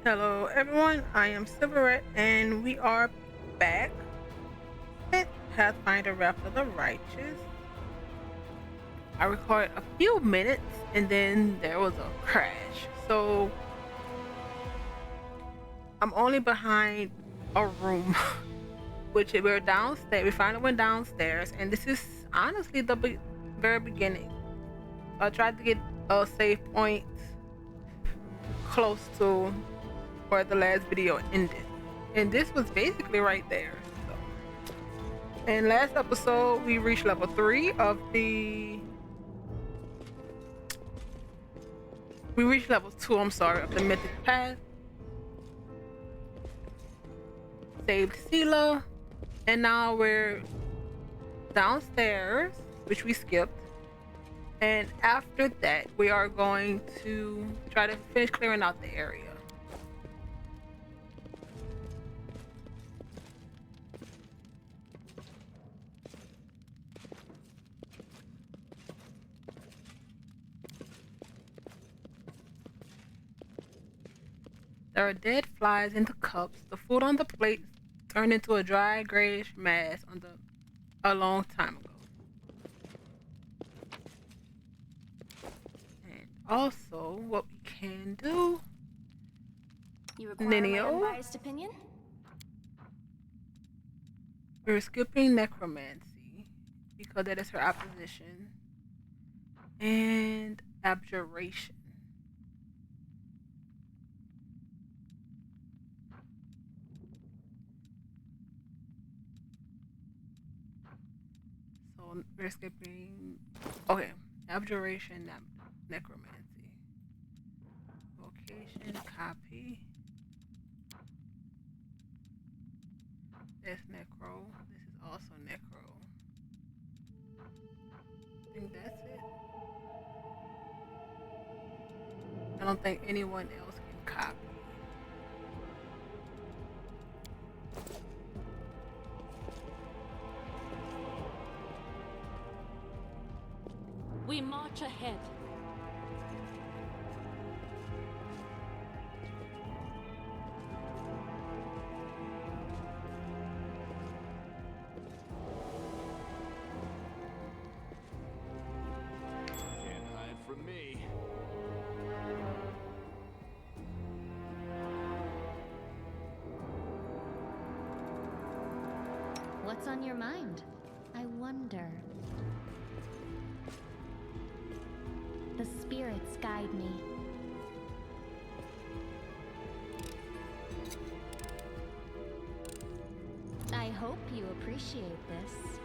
Hello everyone, I am Silverette and we are back with Pathfinder Wrath of the Righteous. I recorded a few minutes and then there was a crash. So I'm only behind a room, which we're downstairs. We finally went downstairs and this is honestly the very beginning. I tried to get a save point close to where the last video ended. And this was basically right there. In last episode, we reached level 3 of the. We reached level 2, I'm sorry, of the Mythic Path. Saved Sela. And now we're downstairs, which we skipped. And after that, we are going to try to finish clearing out the area. There are dead flies in the cups. The food on the plate turned into a dry grayish mass a long time ago. And also, what we can do, You require my Ninio, unbiased opinion? we're skipping necromancy because that is her opposition, and abjuration. So we're skipping. Okay, abjuration, necromancy. Vocation, copy. That's necro. This is also necro. I think that's it. I don't think anyone else can copy. We march ahead. Can't hide from me. What's on your mind? I wonder. The spirits guide me. I hope you appreciate this.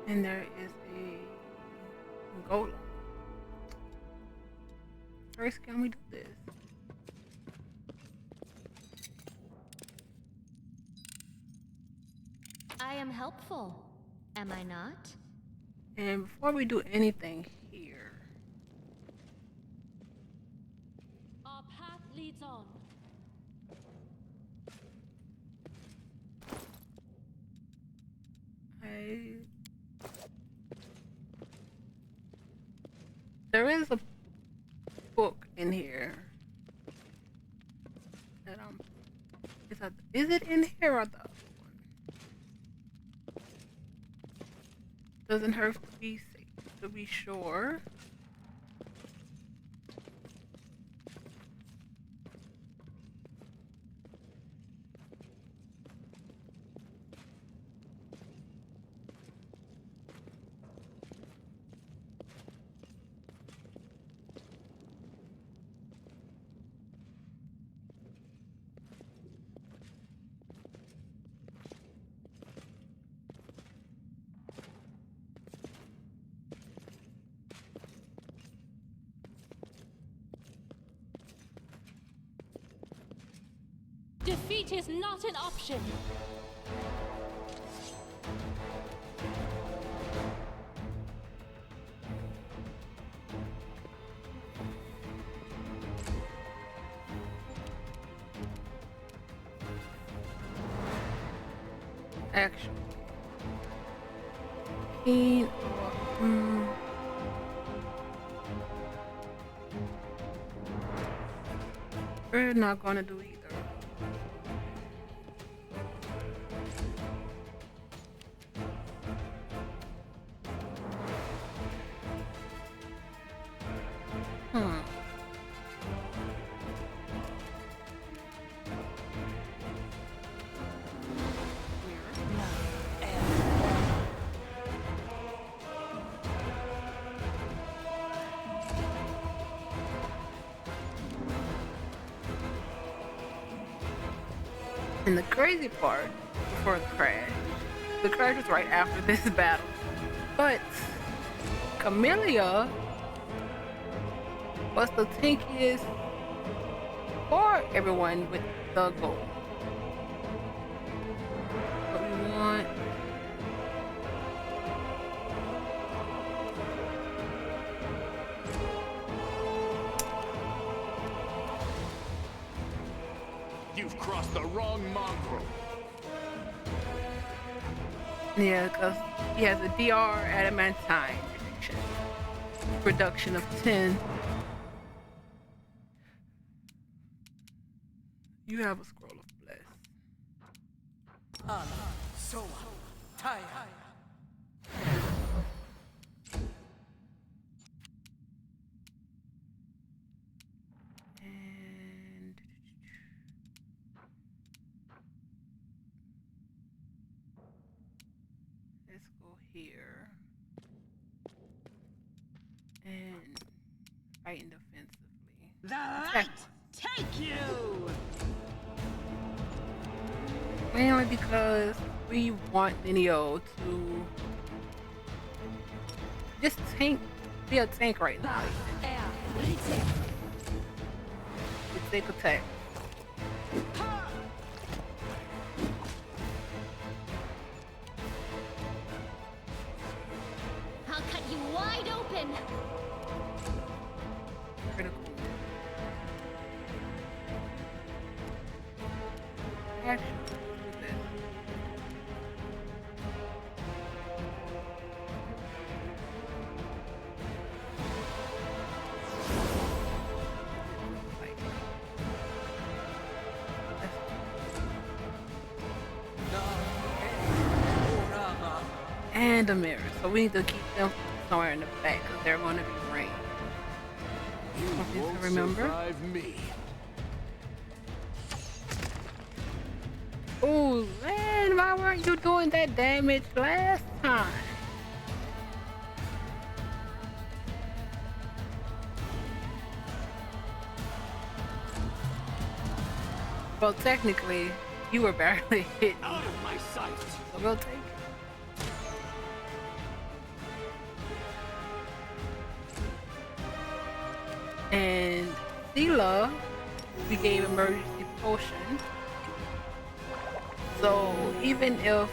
And there is a golem. First, can we do this? I am helpful, am I not? And before we do anything here, Our path leads on. there is a book in here that is it in here or the other one? Doesn't hurt to be safe, to be sure. Defeat is not an option. Action. Keen. We're not gonna do either. And the crazy part, before the crash was right after this battle. But Camellia was the tankiest for everyone with the gold. What we want. You've crossed the wrong mongrel. Yeah, because he has a DR adamantine reduction of 10. You have a scroll of bliss. And let's go here and fighting defensively. The light take you! Mainly because we want Ninio to just be a tank right now. It's take attack. I'll cut you wide open. Critical. Action. Do this. And a mirror, so we need to keep them somewhere in the back because they're going to be rain. You Something won't to remember. survive me. Oh man, why weren't you doing that damage last time? Well, technically, you were barely hit. Out of my sight. So we'll take it. And Sela, we gave emergency potion. So even if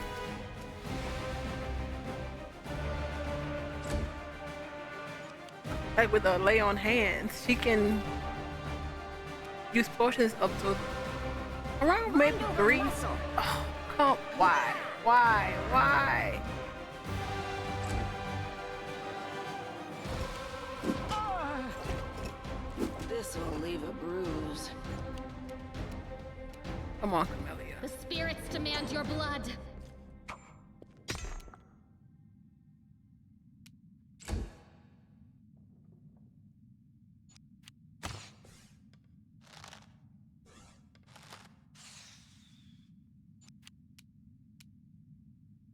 like with a lay on hands, she can use potions up to around maybe 3. Oh, come, why? This will leave a bruise. Come on, Camellia. The spirits demand your blood.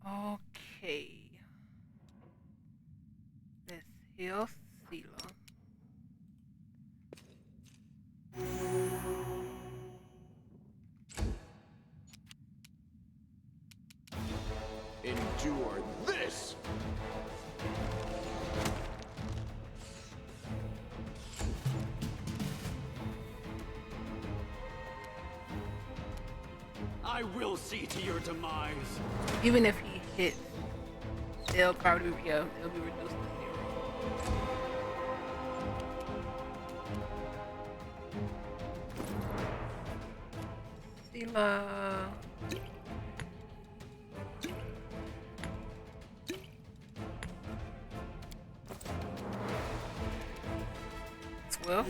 Okay. Let's heal Sela. Endure this. I will see to your demise. Even if he hits, they'll probably be reduced to 0. Stila. 12.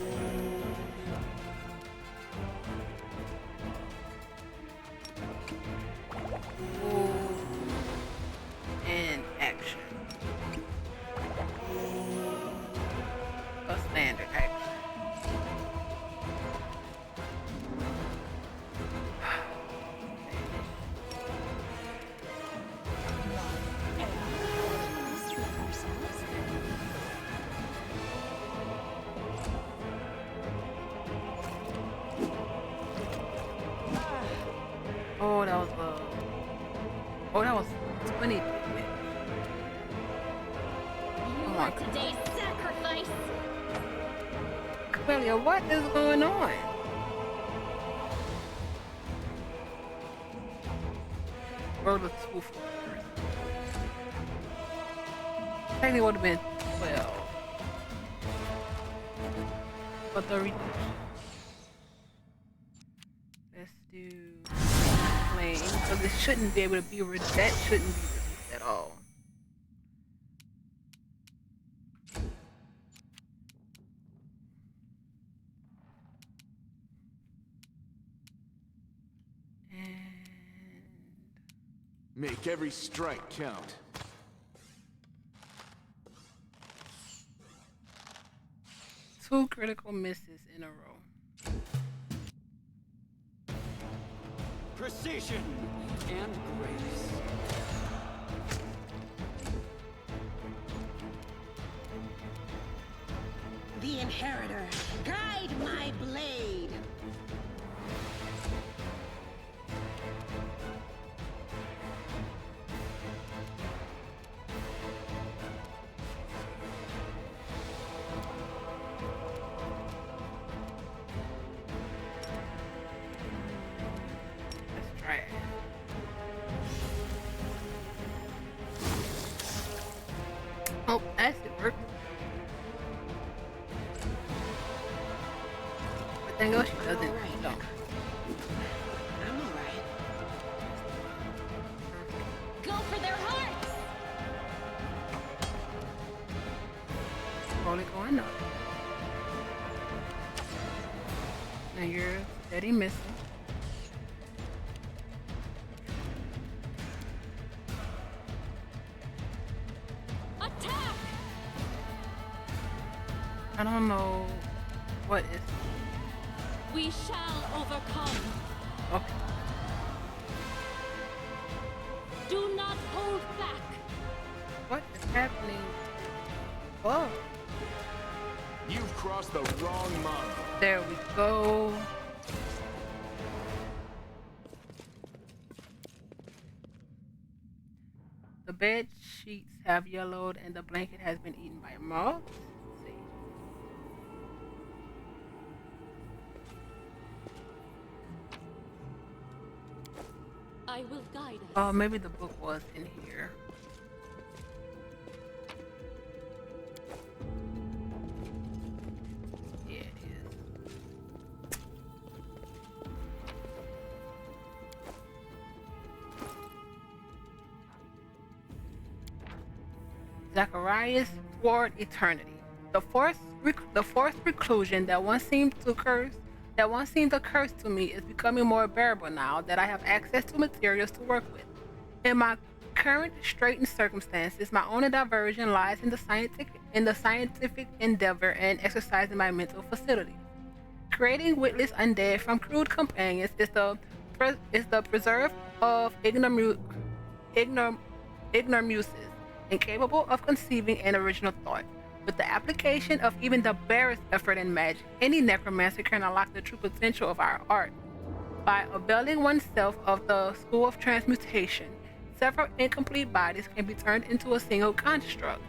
Ooh. And action. A standard action. Oh, that was oh, that was 20 damage. You are today's sacrifice. Clelia, what is going on? Roll the 2 for first. Technically would have been 12. But the reduction. Let's do flame, because it shouldn't be able to be that shouldn't be reduced at all. Make every strike count. Two critical misses in a row. Precision and grace. The Inheritor, guide my blade. Let's try it. Oh, acid worked. But then go, she doesn't. Alright. No. I'm alright. Go for their hearts. Slowly going up. Now you're steady missing. Attack! I don't know what is. We shall overcome. Okay. Do not hold back. What is happening? Oh, You've crossed the wrong mongrel. there we go. The bed sheets have yellowed and the blanket has been eaten by moths. Let's see. I will guide us. Oh, maybe the book was in here. Yeah, it is. Zacharias toward eternity. The forced reclusion that once seemed a curse to me is becoming more bearable now that I have access to materials to work with. In my current straitened circumstances, my only diversion lies in the scientific endeavor and exercising my mental facilities. Creating witless undead from crude companions is the preserve of ignoramuses, incapable of conceiving an original thought. With the application of even the barest effort in magic, any necromancer can unlock the true potential of our art. By availing oneself of the school of transmutation, several incomplete bodies can be turned into a single construct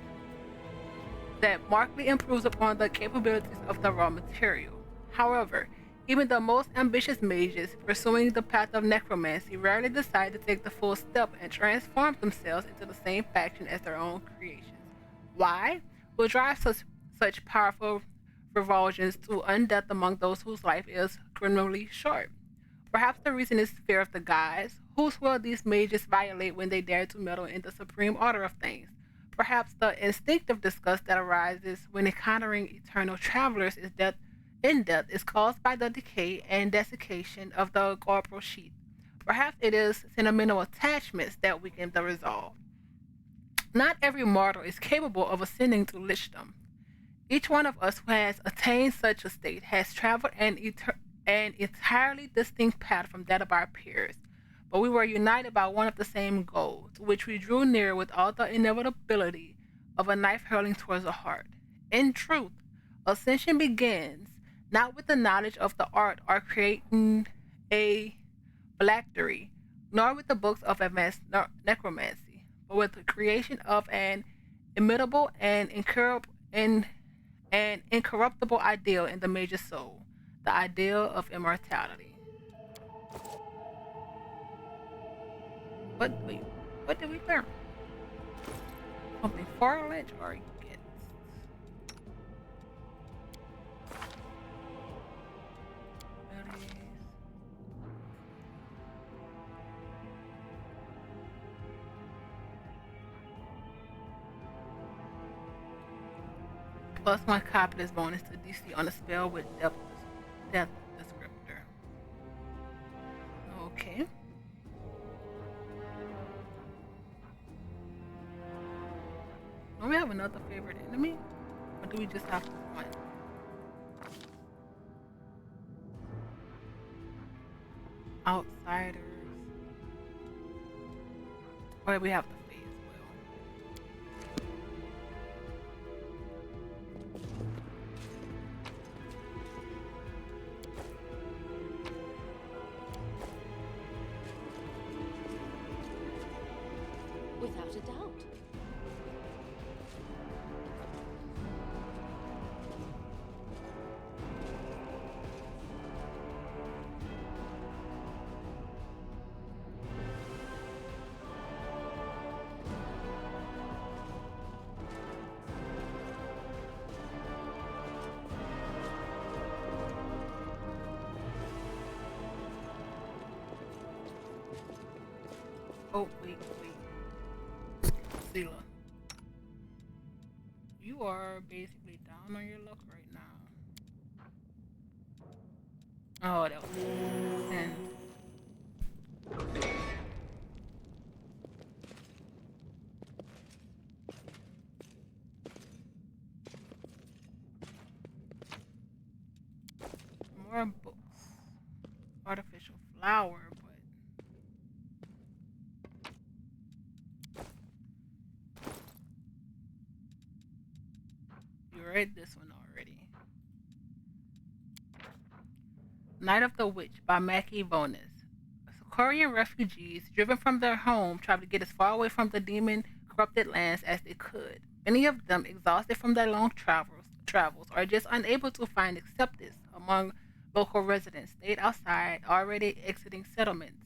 that markedly improves upon the capabilities of the raw material. However, Even the most ambitious mages pursuing the path of necromancy rarely decide to take the full step and transform themselves into the same faction as their own creations. Why? What drives such powerful revulsions to undeath among those whose life is criminally short? Perhaps the reason is fear of the gods, whose will these mages violate when they dare to meddle in the supreme order of things. Perhaps the instinctive disgust that arises when encountering eternal travelers in death is caused by the decay and desiccation of the corporal sheath. Perhaps it is sentimental attachments that weaken the resolve. Not every mortal is capable of ascending to lichdom. Each one of us who has attained such a state has traveled an entirely distinct path from that of our peers, but we were united by one of the same goal, to which we drew near with all the inevitability of a knife hurling towards a heart. In truth, ascension begins not with the knowledge of the art or creating a phylactery, nor with the books of advanced necromancy, but with the creation of an immutable and incorruptible ideal in the mage's soul, the ideal of immortality. What did we learn? Something forage or get? Plus one copy bonus to DC on a spell with death descriptor. Okay. Do we have another favorite enemy? Or do we just have one? Outsiders. Or we have the Fae as well. Without a doubt. Oh, wait. Sela. You are basically down on your luck right now. Oh, that was 10. More books. Artificial flower, read this one already. Night of the Witch by Mackie Vonis. Korean refugees, driven from their home, tried to get as far away from the demon-corrupted lands as they could. Many of them, exhausted from their long travels, or just unable to find acceptance among local residents, stayed outside, already exiting settlements.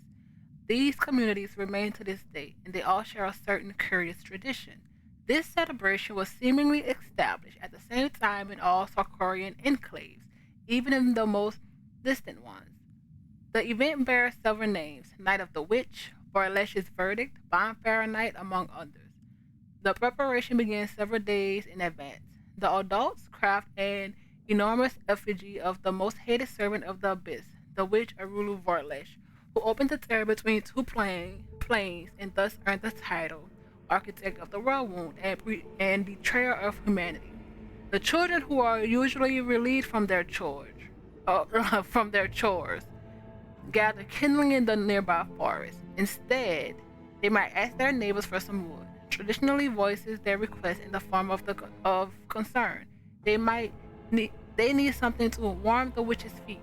These communities remain to this day, and they all share a certain curious tradition. This celebration was seemingly established at the same time in all Sarkorian enclaves, even in the most distant ones. The event bears several names: Night of the Witch, Borlesh's Verdict, Bonfire Night, among others. The preparation begins several days in advance. The adults craft an enormous effigy of the most hated servant of the Abyss, the witch Arulu Vorlesh, who opened the tear between two planes and thus earned the title Architect of the World Wound and Betrayer of Humanity. The children, who are usually relieved from their chores, gather kindling in the nearby forest. Instead, they might ask their neighbors for some wood. Traditionally voices their request in the form of concern. They need something to warm the witch's feet.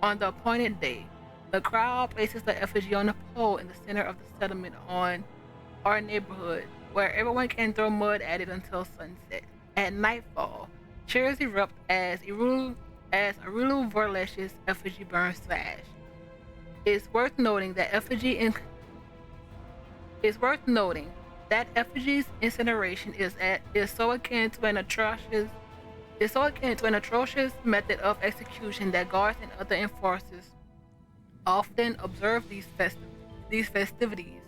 On the appointed day, the crowd places the effigy on a pole in the center of the settlement on our neighborhood, where everyone can throw mud at it until sunset. At nightfall, cheers erupt as as a real Vorlesh's effigy burns to ash. It's worth noting that effigy's incineration is so akin to an atrocious method of execution that guards and other enforcers often observe these festivities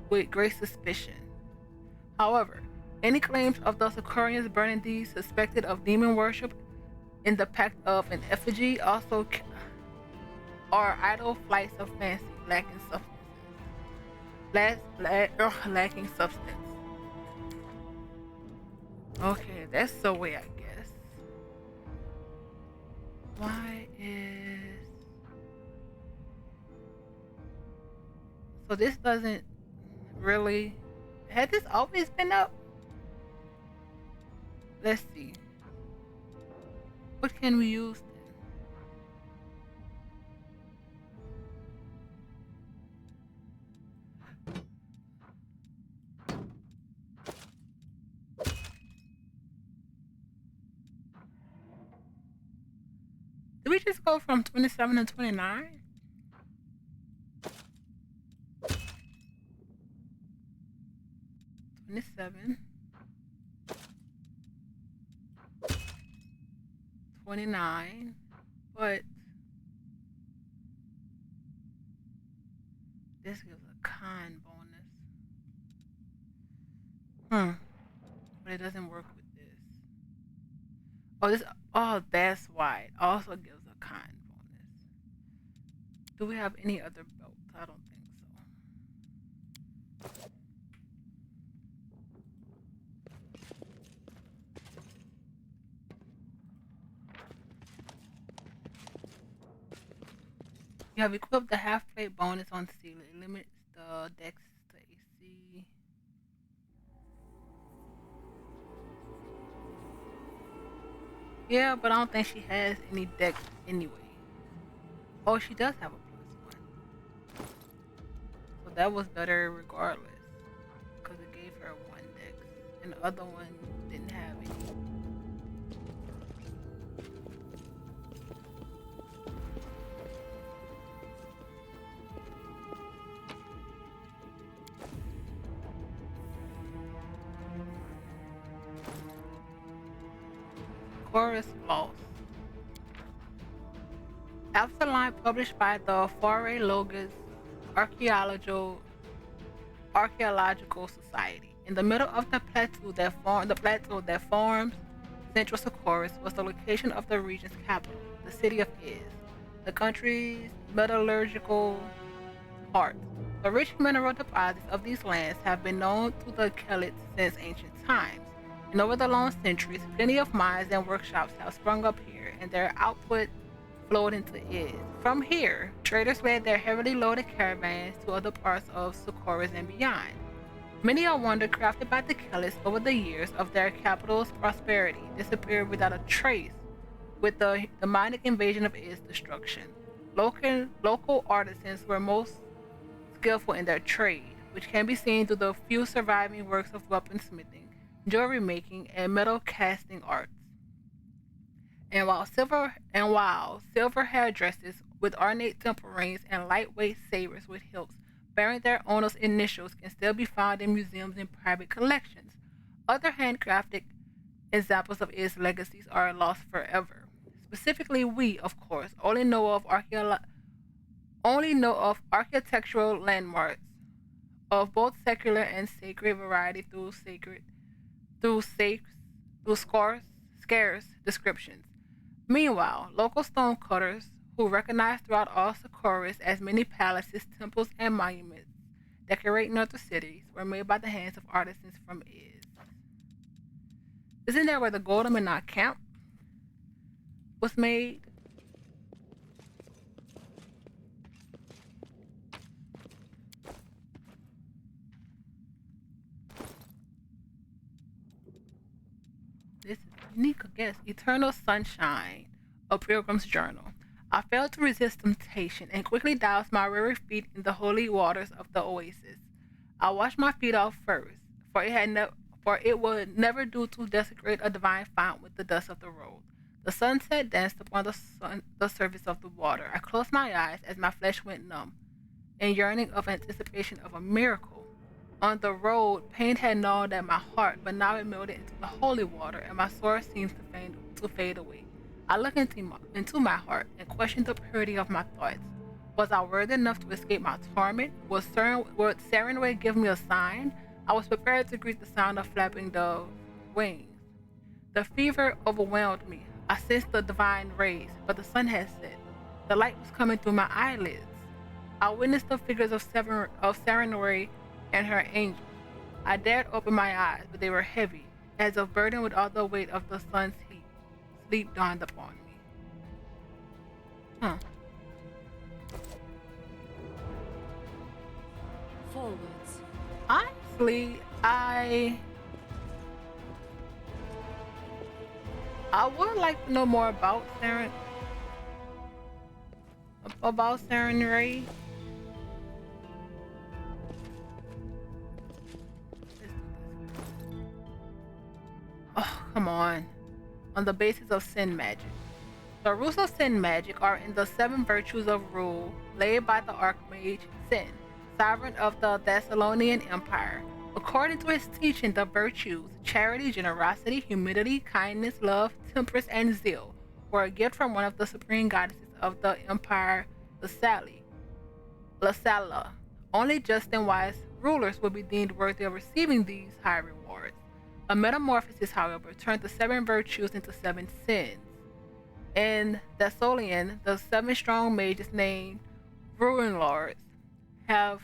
with great suspicion. However, any claims of the Sakurians burning these suspected of demon worship in the pact of an effigy also are idle flights of fancy lacking lacking substance. Okay, that's the way, I guess. Why is... So this doesn't really... Had this always been up? Let's see. What can we use then? Did we just go from 27 to 29? '27, 29, but this gives a con bonus. But it doesn't work with this. That's why it also gives a con bonus. Do we have any other belts? I don't think so. You have equipped the half plate bonus on Seal. It limits the dex to AC. Yeah, but I don't think she has any dex anyway. Oh, she does have a +1. So that was better regardless. Because it gave her 1 dex. And the other one didn't have any. Chorus Lost. After line published by the Foray Logos Archaeological Society. In the middle of the plateau that forms Central Socorus was the location of the region's capital, the city of Iz, the country's metallurgical heart. The rich mineral deposits of these lands have been known to the Celts since ancient times. And over the long centuries, plenty of mines and workshops have sprung up here, and their output flowed into Iz. From here, traders led their heavily loaded caravans to other parts of Socorus and beyond. Many a wonder crafted by the Celts over the years of their capital's prosperity disappeared without a trace with the demonic invasion of Iz's destruction. Local artisans were most skillful in their trade, which can be seen through the few surviving works of weaponsmithing, jewelry making, and metal casting arts. And while silver hairdressers with ornate temple rings and lightweight sabers with hilts bearing their owners' initials can still be found in museums and private collections, other handcrafted examples of its legacies are lost forever. Specifically, we, of course, only know of architectural landmarks of both secular and sacred variety through scarce descriptions. Meanwhile, local stonecutters who recognize throughout all Socorus as many palaces, temples, and monuments decorating other cities were made by the hands of artisans from Iz. Isn't that where the Golden Minot camp was made? This is unique, I guess. Eternal Sunshine, a Pilgrim's Journal. I failed to resist temptation and quickly doused my weary feet in the holy waters of the oasis. I washed my feet off first, for it would never do to desecrate a divine fount with the dust of the road. The sunset danced upon the surface of the water. I closed my eyes as my flesh went numb, in yearning of anticipation of a miracle. On the road, pain had gnawed at my heart, but now it melted into the holy water, and my sorrow seems to fade away. I looked into my heart and questioned the purity of my thoughts. Was I worthy enough to escape my torment? Would Serenway give me a sign? I was prepared to greet the sound of flapping the wings. The fever overwhelmed me. I sensed the divine rays, but the sun had set. The light was coming through my eyelids. I witnessed the figures of Serenway and her angel. I dared open my eyes, but they were heavy, as if burdened with all the weight of the sun's heat. Sleep dawned upon me. Forwards. Honestly, I would like to know more about Serenway. Oh, come on. On the basis of sin magic. The rules of sin magic are in the 7 virtues of rule laid by the Archmage Sin, sovereign of the Thessalonian Empire. According to his teaching, the virtues charity, generosity, humility, kindness, love, temperance, and zeal were a gift from one of the supreme goddesses of the empire, Lasala. Only just and wise rulers would be deemed worthy of receiving these high rewards. A metamorphosis, however, turned the 7 virtues into 7 sins. In Thessalion, the 7 strong mages named Ruin Lords had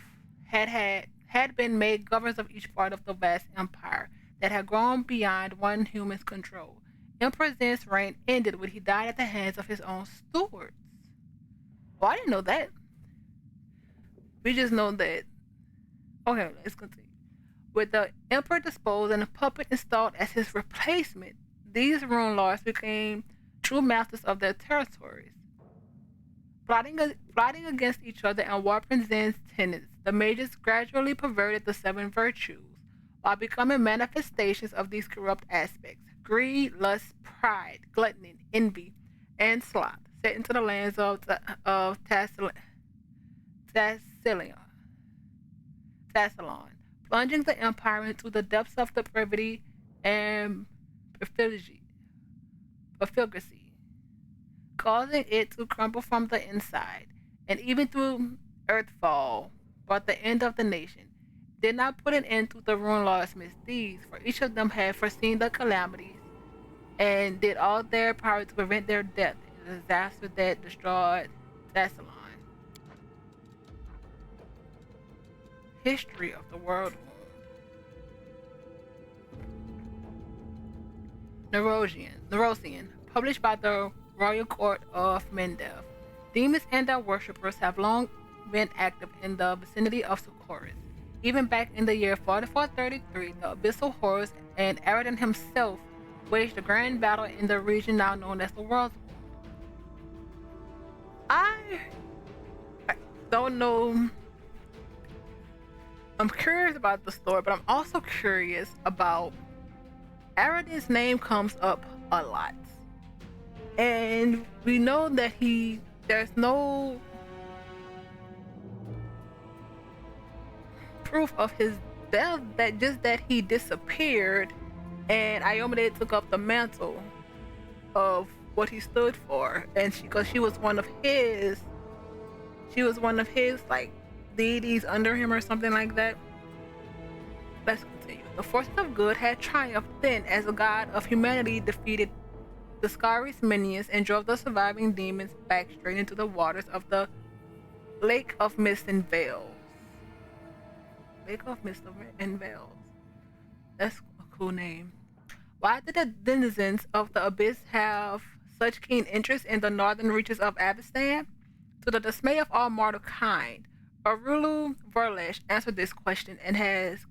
been made governors of each part of the vast empire that had grown beyond one human's control. Emperor Zen's reign ended when he died at the hands of his own stewards. Well, I didn't know that. We just know that. Okay, let's continue. With the emperor disposed and a puppet installed as his replacement, these Rune Lords became true masters of their territories. Plotting against each other and warping Zen's tenets, the mages gradually perverted the 7 virtues, while becoming manifestations of these corrupt aspects: greed, lust, pride, gluttony, envy, and sloth, set into the lands of Thassalon, plunging the empire into the depths of depravity and profligacy, causing it to crumble from the inside, and even through earthfall brought the end of the nation. Did not put an end to the Rune Lord's misdeeds, for each of them had foreseen the calamities and did all their power to prevent their death in the disaster that destroyed Thassalon. History of the World Wound. Nerosian, published by the Royal Court of Mendev. Demons and their worshippers have long been active in the vicinity of Socorus. Even back in the year 4433, the Abyssal Horrors and Aradin himself waged a grand battle in the region now known as the World Wound. I don't know. I'm curious about the story, but I'm also curious about Aradin's name comes up a lot. And we know that there's no proof of his death, that he disappeared and Iomade took up the mantle of what he stood for, and because she was one of his like deities under him or something like that. Let's continue. The forces of good had triumphed then as the god of humanity defeated the Scari's minions and drove the surviving demons back straight into the waters of the Lake of Mist and Veils. Lake of Mist and Veils. That's a cool name. Why did the denizens of the Abyss have such keen interest in the northern reaches of Avestan? To the dismay of all mortal kind, Arulu Verlesh answered this question and has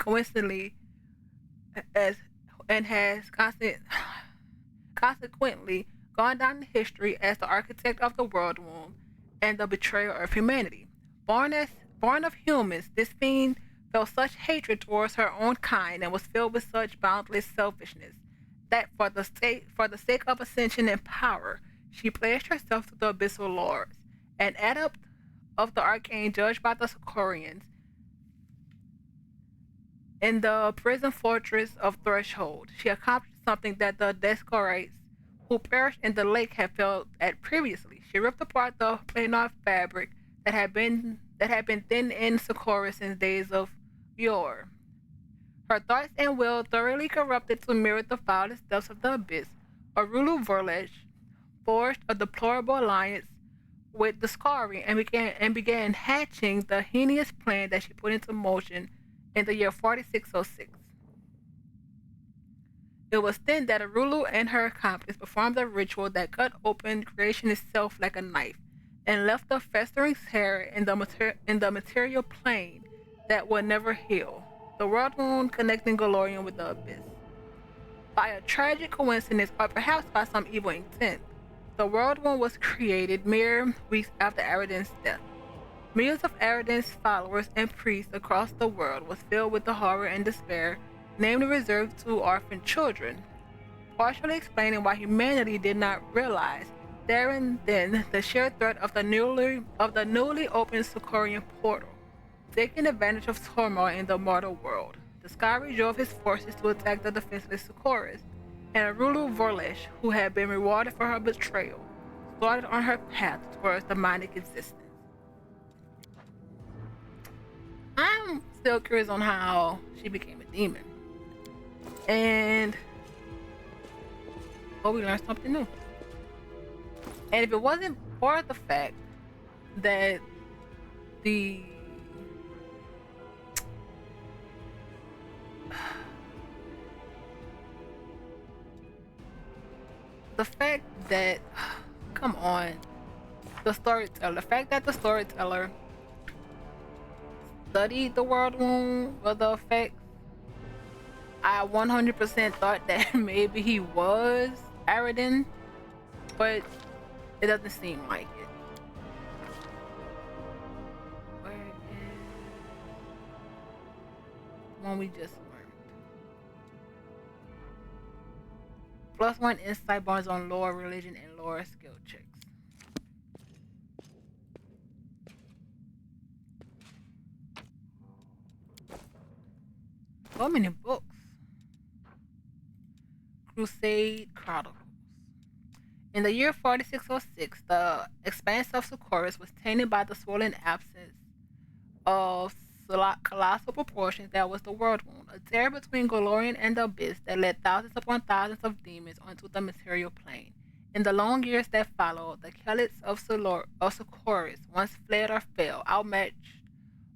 consequently gone down in history as the architect of the world wound and the betrayer of humanity. Born of humans, this fiend felt such hatred towards her own kind and was filled with such boundless selfishness that for the sake of ascension and power, she pledged herself to the Abyssal Lords, an adept of the arcane judged by the Sicorians in the prison fortress of Threshold. She accomplished something that the Descorites who perished in the lake had failed at previously. She ripped apart the planar fabric that had been thin in Socorro since days of yore. Her thoughts and will thoroughly corrupted to mirror the foulest depths of the abyss. Arulu Vorlech forged a deplorable alliance with the Scari and began hatching the heinous plan that she put into motion in the year 4606. It was then that Arulu and her accomplice performed a ritual that cut open creation itself like a knife and left a festering tear in the material plane that would never heal, the world wound connecting Galorian with the abyss. By a tragic coincidence, or perhaps by some evil intent, the world wound was created mere weeks after Araden's death. Millions of Araden's followers and priests across the world was filled with the horror and despair, namely reserved to orphan children, partially explaining why humanity did not realize there and then the sheer threat of the newly opened Sicorian portal, taking advantage of turmoil in the mortal world. The Skyri drove his forces to attack the defenseless Socorus, and Arulu Vorlesh, who had been rewarded for her betrayal, started on her path towards demonic existence. I'm still curious on how she became a demon. And we learned something new. And if it wasn't for the fact that the fact that come on, the fact that the storyteller studied the world wound or the effects, I 100% thought that maybe he was Araden, but it doesn't seem like it. Where is one we just learned? +1 insight bonus on lore, religion, and lore skill checks. So many books. Crusade Chronicles. In the year 4606, the expanse of Socorus was tainted by the swollen absence of colossal proportions that was the World Wound, a tear between Golorian and the Abyss that led thousands upon thousands of demons onto the material plane. In the long years that followed, the Caliphs of Socorus once fled or fell, outmatched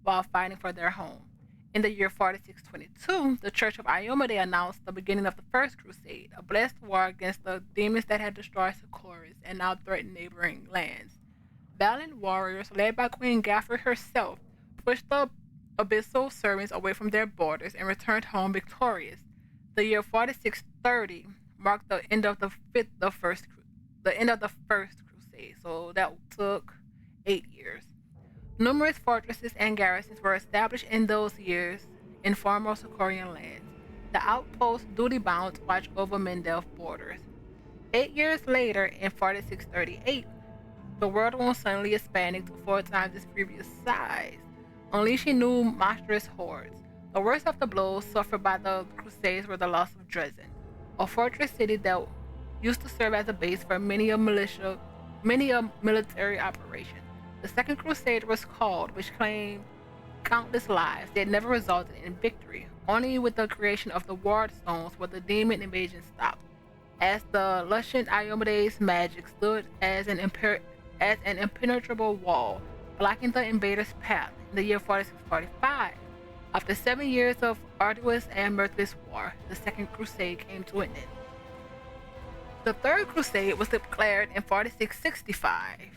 while fighting for their home. In the year 4622, the Church of Iomade announced the beginning of the First Crusade, a blessed war against the demons that had destroyed Socorus and now threatened neighboring lands. Valiant warriors, led by Queen Gaffer herself, pushed the abyssal servants away from their borders and returned home victorious. The year 4630 marked the end of the First Crusade, so that took 8 years. Numerous fortresses and garrisons were established in those years in former Sicorian lands. The outposts duty-bound to watch over Mendelf borders. 8 years later, in 4638, the world was suddenly expanding to 4 times its previous size, unleashing new monstrous hordes. The worst of the blows suffered by the Crusades were the loss of Dresden, a fortress city that used to serve as a base for many a military operation. The Second Crusade was called, which claimed countless lives, yet never resulted in victory. Only with the creation of the Ward Stones were the demon invasion stopped, as the Luscious Iomede's magic stood as an impenetrable wall, blocking the invaders' path. In the year 4645, after 7 years of arduous and mirthless war, the Second Crusade came to an end. The Third Crusade was declared in 4665.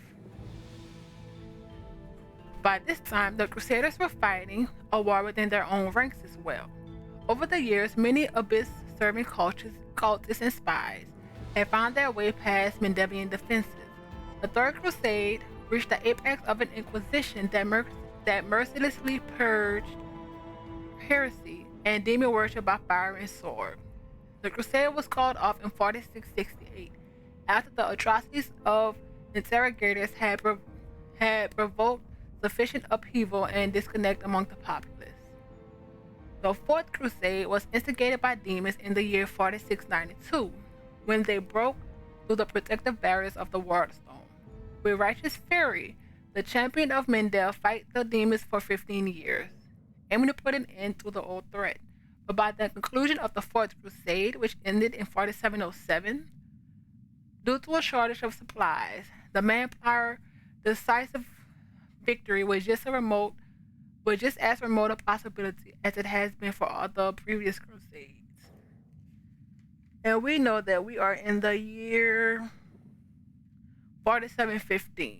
By this time, the Crusaders were fighting a war within their own ranks as well. Over the years, many abyss-serving cultists and spies had found their way past Mendevian defenses. The Third Crusade reached the apex of an inquisition that mercilessly purged heresy and demon worship by fire and sword. The crusade was called off in 4668 after the atrocities of interrogators had provoked sufficient upheaval and disconnect among the populace. The Fourth Crusade was instigated by demons in the year 4692, when they broke through the protective barriers of the Waterstone. With righteous fury, the champion of Mendel fight the demons for 15 years, aiming to put an end to the old threat. But by the conclusion of the Fourth Crusade, which ended in 4707, due to a shortage of supplies, the manpower decisive victory was just as remote a possibility as it has been for all the previous crusades. And we know that we are in the year 4715.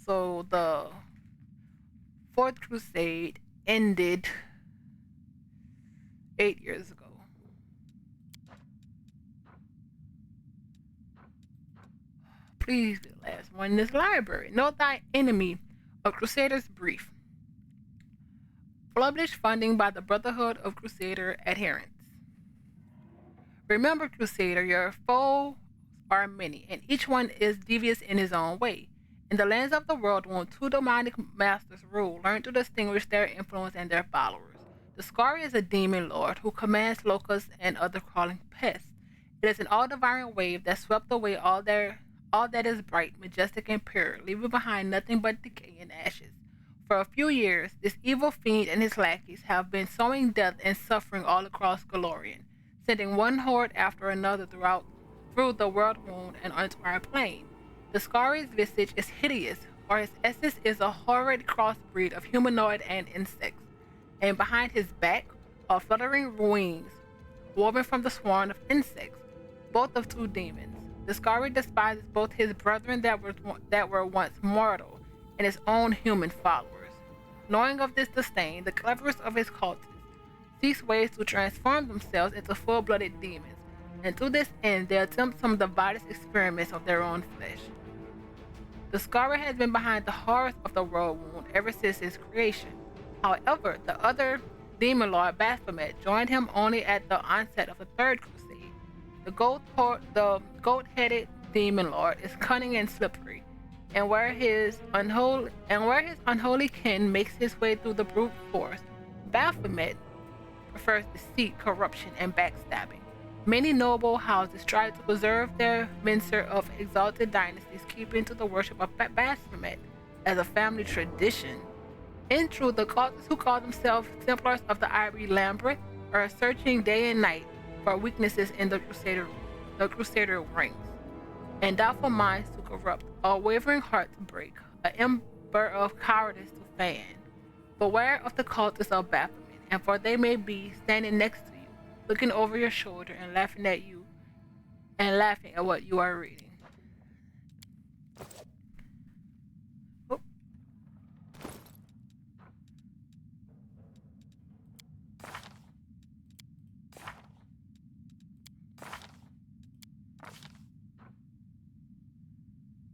So the Fourth Crusade ended 8 years ago. Please be the last one in this library. Know thy enemy, a Crusader's brief. Published funding by the Brotherhood of Crusader adherents. Remember, Crusader, your foes are many, and each one is devious in his own way. In the lands of the world, when two demonic masters rule, learn to distinguish their influence and their followers. The Scari is a demon lord who commands locusts and other crawling pests. It is an all-devouring wave that swept away all that is bright, majestic, and pure, leaving behind nothing but decay and ashes. For a few years, this evil fiend and his lackeys have been sowing death and suffering all across Galorian, sending one horde after another through the world wound and onto our plane. The Scari's visage is hideous, or his essence is a horrid crossbreed of humanoid and insects, and behind his back are fluttering wings, woven from the swarm of insects, both of two demons. The Scari despises both his brethren that were once mortal and his own human followers. Knowing of this disdain, the cleverest of his cultists seek ways to transform themselves into full-blooded demons, and to this end they attempt some of the vilest experiments of their own flesh. The Scari has been behind the horrors of the world wound ever since its creation. However, the other demon lord Baphomet joined him only at the onset of the Third Crusade. The goat-headed demon lord is cunning and slippery, and where his unholy kin makes his way through the brute force, Baphomet prefers deceit, corruption, and backstabbing. Many noble houses try to preserve their minster of exalted dynasties, keeping to the worship of Baphomet as a family tradition. In truth, the cultists who call themselves Templars of the Ivory Lambert are searching day and night for weaknesses in the Crusader ranks, and doubtful minds to corrupt, a wavering heart to break, an ember of cowardice to fan. Beware of the cultists of Baphomet, and for they may be standing next to you, looking over your shoulder and laughing at you, and laughing at what you are reading. Oh.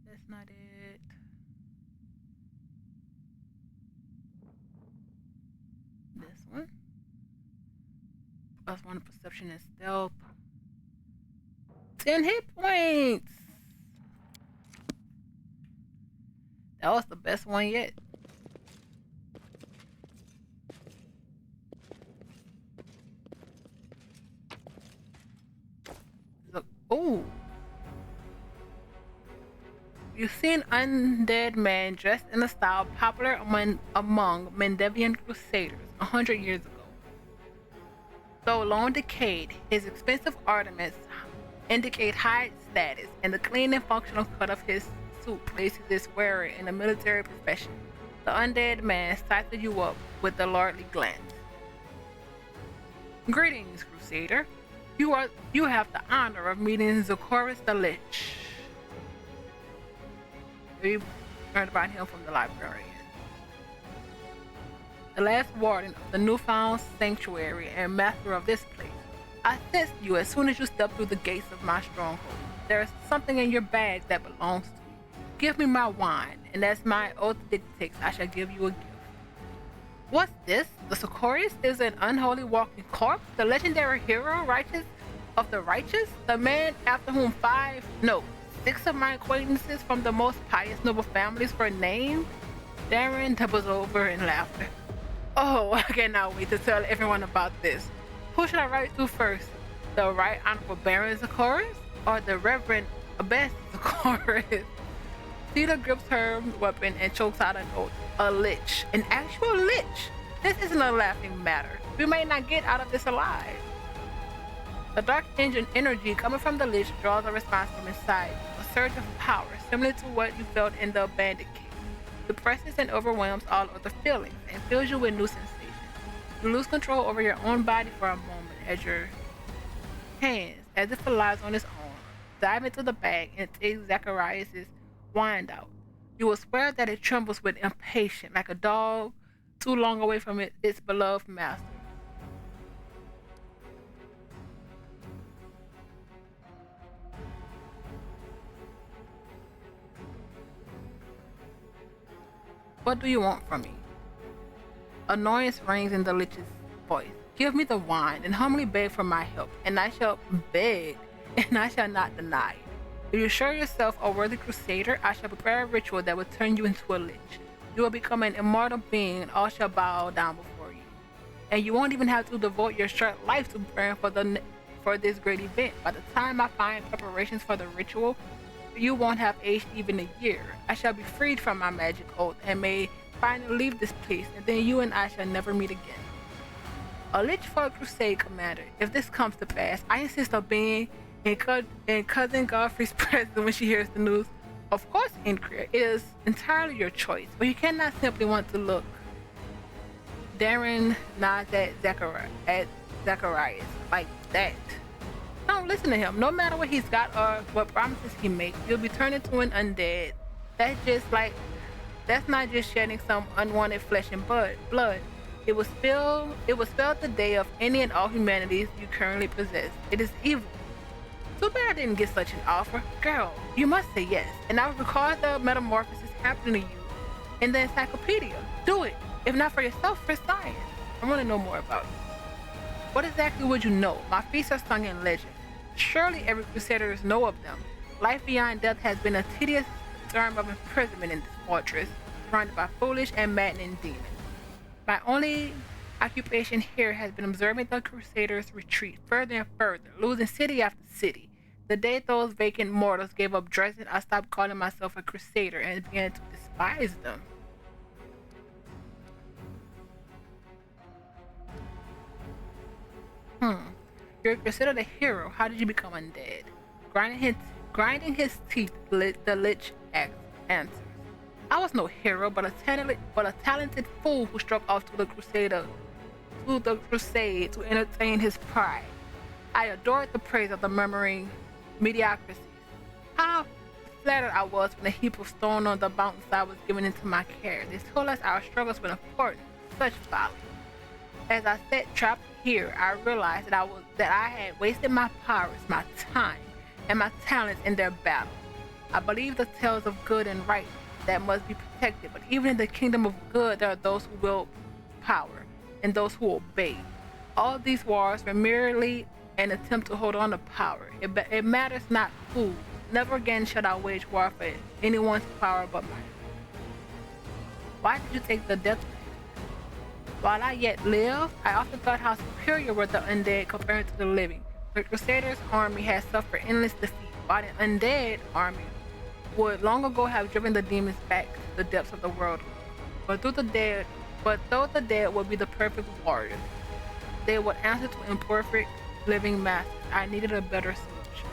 That's not it. This one. Plus 1 perception and stealth. 10 hit points. That was the best one yet. So, ooh. You see an undead man dressed in a style popular among Mendevian crusaders 100 years ago. Though long decayed, his expensive ornaments indicate high status, and the clean and functional cut of his suit places his wearer in a military profession. The undead man sizes you up with a lordly glance. Greetings, Crusader. You have the honor of meeting Zachoris the Lich. We learned about him from the librarian. The last warden of the newfound sanctuary and master of this place. I sensed you as soon as you stepped through the gates of my stronghold. There is something in your bag that belongs to you. Give me my wine, and as my oath dictates, I shall give you a gift. What's this? The Socorus is an unholy walking corpse? The legendary hero, righteous of the righteous? The man after whom six of my acquaintances from the most pious noble families were named? Darren doubles over in laughter. Oh, I cannot wait to tell everyone about this. Who should I write to first? The Right Honorable Baron Socorus or the Reverend Abbess Socorus? Cedar grips her weapon and chokes out an oath. A lich. An actual lich. This isn't a laughing matter. We may not get out of this alive. The dark engine energy coming from the lich draws a response from inside. A surge of power, similar to what you felt in the bandit cave. Depresses and overwhelms all other feelings and fills you with new sensations. You lose control over your own body for a moment as your hands, as if it lies on its own, dive into the bag and take Zacharias' wind out. You will swear that it trembles with impatience, like a dog too long away from its beloved master. What do you want from me? Annoyance rings in the lich's voice. Give me the wine and humbly beg for my help, and I shall beg, and I shall not deny. If you show yourself a worthy crusader, I shall prepare a ritual that will turn you into a lich. You will become an immortal being, and all shall bow down before you. And you won't even have to devote your short life to preparing for this great event. By the time I find preparations for the ritual, you won't have aged even a year. I shall be freed from my magic oath and may finally leave this place, and then you and I shall never meet again. A lich for a crusade, Commander. If this comes to pass, I insist on being in Cousin Godfrey's presence when she hears the news. Of course, Incria, it is entirely your choice, but you cannot simply want to look. Darren nods at Zacharias like that. Don't listen to him. No matter what he's got or what promises he makes, you'll be turned into an undead. That's not just shedding some unwanted flesh and blood. It was spilled the day of any and all humanities you currently possess. It is evil. Too bad I didn't get such an offer. Girl, you must say yes, and I will record the metamorphosis happening to you in the encyclopedia. Do it. If not for yourself, for science. I want to know more about you. What exactly would you know? My feats are sung in legend. Surely every crusader knows of them. Life beyond death has been a tedious term of imprisonment in this fortress, surrounded by foolish and maddening demons. My only occupation here has been observing the crusaders retreat further and further, losing city after city. The day those vacant mortals gave up Dresden, I stopped calling myself a crusader and began to despise them. You're considered a hero. How did you become undead? Grinding his teeth, the lich answers. I was no hero, but a talented fool who struck off to the crusade to entertain his pride. I adored the praise of the murmuring mediocrities. How flattered I was when a heap of stone on the mountainside was given into my care. They told us our struggles were important. Such folly. As I sat trapped here, I realized that I had wasted my powers, my time, and my talents in their battle. I believe the tales of good and right that must be protected, but even in the kingdom of good, there are those who wield power and those who obey. All these wars were merely an attempt to hold on to power. It matters not who. Never again should I wage war for anyone's power but mine. Why did you take the death pact? While I yet lived, I often thought how superior were the undead compared to the living. The Crusaders' army had suffered endless defeat, while an undead army would long ago have driven the demons back to the depths of the world. But though the dead would be the perfect warriors, they would answer to imperfect living masters. I needed a better solution.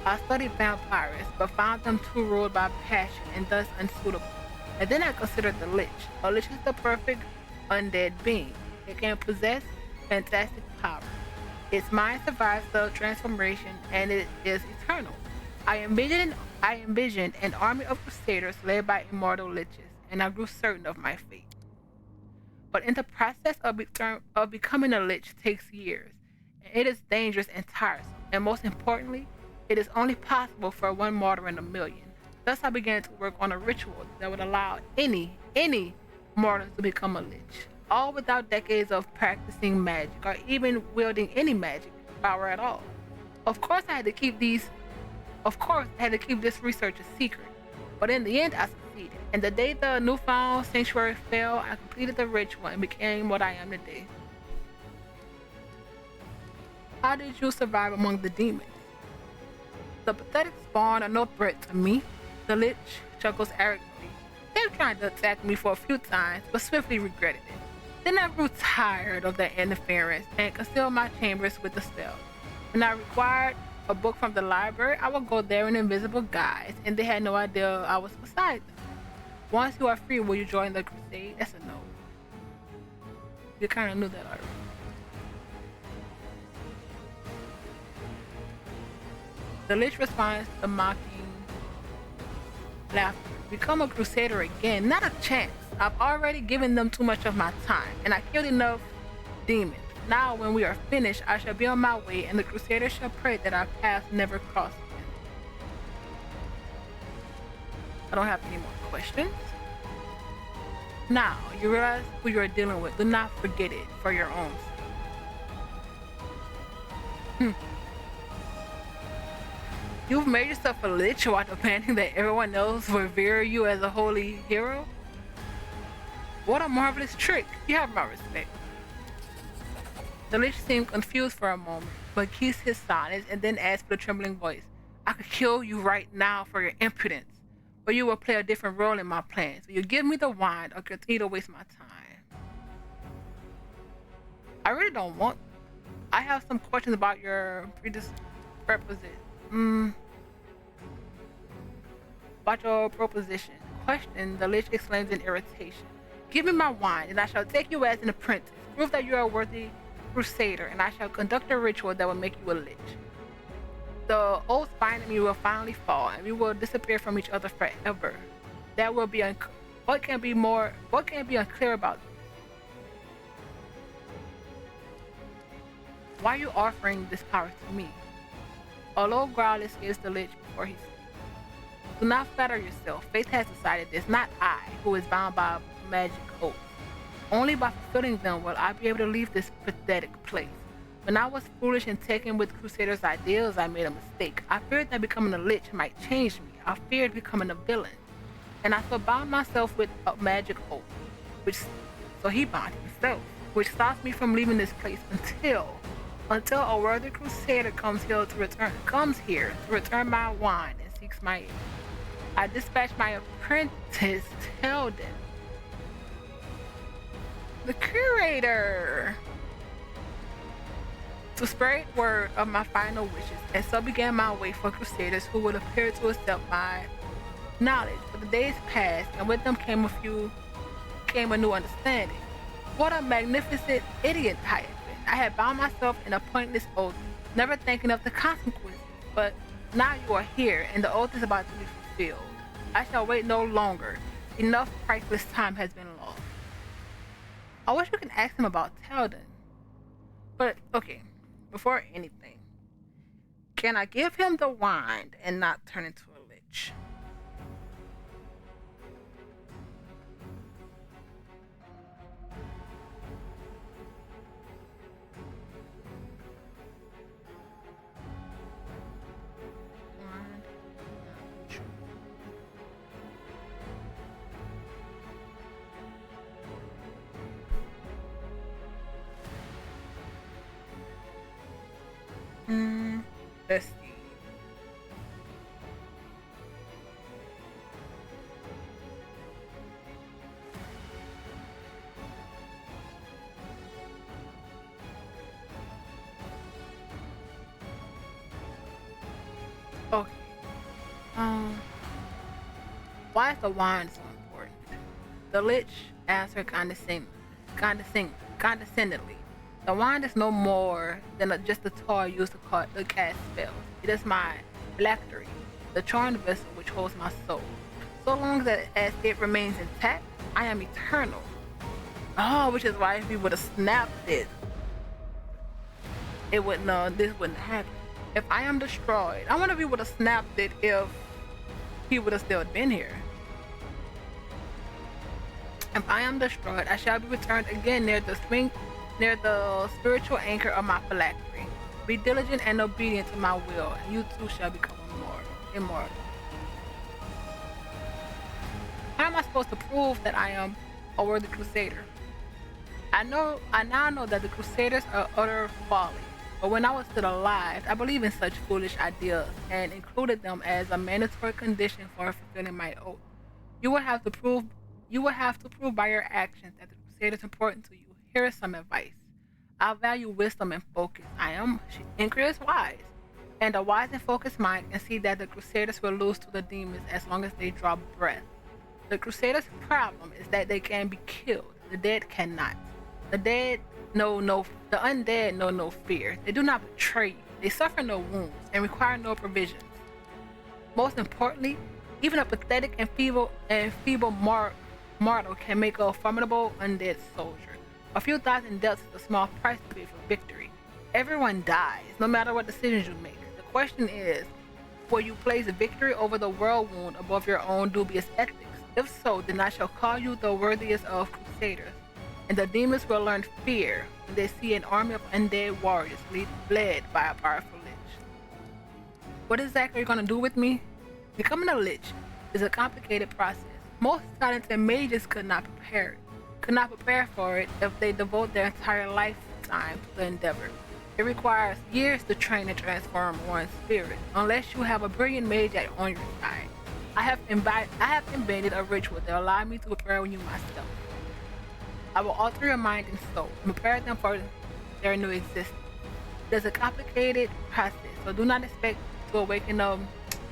I studied vampires, but found them too ruled by passion and thus unsuitable. And then I considered the lich. A lich is the perfect undead being. It can possess fantastic power. Its mind survives the transformation and it is eternal. I envisioned an army of crusaders led by immortal liches, and I grew certain of my fate. But in the process of becoming a lich takes years, and it is dangerous and tiresome, and most importantly, it is only possible for one mortal in a million. Thus I began to work on a ritual that would allow any mortal to become a lich. all without decades of practicing magic or even wielding any magic power at all. Of course, I had to keep this research a secret. But in the end, I succeeded. And the day the newfound sanctuary fell, I completed the ritual and became what I am today. How did you survive among the demons? The pathetic spawn are no threat to me. The Lich chuckles arrogantly. They've tried to attack me for a few times, but swiftly regretted it. Then I grew tired of their interference and concealed my chambers with a spell. When I required a book from the library, I would go there in invisible guise, and they had no idea I was beside them. Once you are free, will you join the crusade? That's a no. You kind of knew that already. The Lich responds to mocking laughter. Become a crusader again? Not a chance. I've already given them too much of my time, and I killed enough demons. Now, when we are finished, I shall be on my way, and the crusaders shall pray that our paths never cross again. I don't have any more questions. Now, you realize who you are dealing with. Do not forget it for your own sake. You've made yourself a lich while demanding that everyone else revere you as a holy hero? What a marvelous trick. You have my respect. The Lich seemed confused for a moment, but keeps his silence and then asked with a trembling voice, I could kill you right now for your impudence, but you will play a different role in my plans. Will you give me the wine or continue to waste my time? I really don't want. I have some questions about your prerequisite. About your proposition. Question, the Lich exclaims in irritation. Give me my wine, and I shall take you as an apprentice. Prove that you are a worthy crusader, and I shall conduct a ritual that will make you a lich. The oath binding me will finally fall, and we will disappear from each other forever. That will be what can be unclear about this? Why are you offering this power to me? A low growl escapes the Lich before he speaks. Do not flatter yourself. Fate has decided this, not I, who is bound by magic oath. Only by fulfilling them will I be able to leave this pathetic place. When I was foolish and taken with Crusaders' ideals, I made a mistake. I feared that becoming a lich might change me. I feared becoming a villain. And I so bound myself with a magic oath, so he bound himself, which stops me from leaving this place until a worthy Crusader comes here to return my wine and seeks my aid. I dispatched my apprentice, Telden, the curator, to spread word of my final wishes, and so began my way for Crusaders who would appear to accept my knowledge. But the days passed, and with them came a new understanding. What a magnificent idiot I had been. I had bound myself in a pointless oath, never thinking of the consequences. But now you are here, and the oath is about to be fulfilled. I shall wait no longer. Enough priceless time has been lost. I wish we can ask him about Telden. But, okay, before anything, can I give him the wine and not turn into a lich? Let's see. Okay. Why is the wine so important? The Lich answered condescendingly. The wine is no more than just a toy used to cast spells. It is my phylactery, the charmed vessel which holds my soul. So long as it remains intact, I am eternal. Oh, which is why if he would have snapped it, this wouldn't happen. If I am destroyed, I wonder if he would have snapped it if he would have still been here. If I am destroyed, I shall be returned again near the spiritual anchor of my phylactery. Be diligent and obedient to my will, and you too shall become immortal. How am I supposed to prove that I am a worthy crusader? I now know that the crusaders are utter folly. But when I was still alive, I believed in such foolish ideas and included them as a mandatory condition for fulfilling my oath. You will have to prove by your actions that the crusader is important to you. Here is some advice. I value wisdom and focus. Incria is wise, and a wise and focused mind can see that the crusaders will lose to the demons as long as they draw breath. The crusaders' problem is that they can be killed. The dead cannot. The undead know no fear. They do not betray you. They suffer no wounds and require no provisions. Most importantly, even a pathetic and feeble mortal can make a formidable undead soldier. A few thousand deaths is a small price to pay for victory. Everyone dies, no matter what decisions you make. The question is, will you place victory over the world wound above your own dubious ethics? If so, then I shall call you the worthiest of crusaders, and the demons will learn fear when they see an army of undead warriors led by a powerful lich. What exactly are you going to do with me? Becoming a lich is a complicated process. Most talented mages could not prepare for it if they devote their entire lifetime to the endeavor. It requires years to train and transform one's spirit, unless you have a brilliant mage on your side. I have invented a ritual that allows me to prepare you myself. I will alter your mind and soul, and prepare them for their new existence. It is a complicated process, so do not expect to awaken the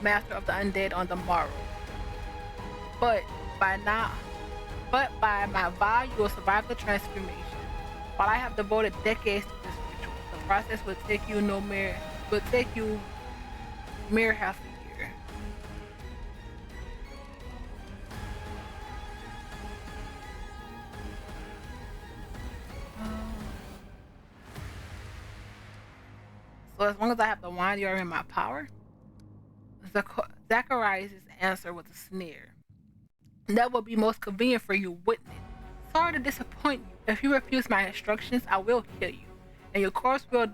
master of the undead on the morrow. But by my vow, you will survive the transformation. While I have devoted decades to this ritual, the process will take you mere half a year. So as long as I have the wand, you are in my power. Zacharias' answer was a sneer. That will be most convenient for you, wouldn't it? Sorry to disappoint you. If you refuse my instructions, I will kill you, and your corpse will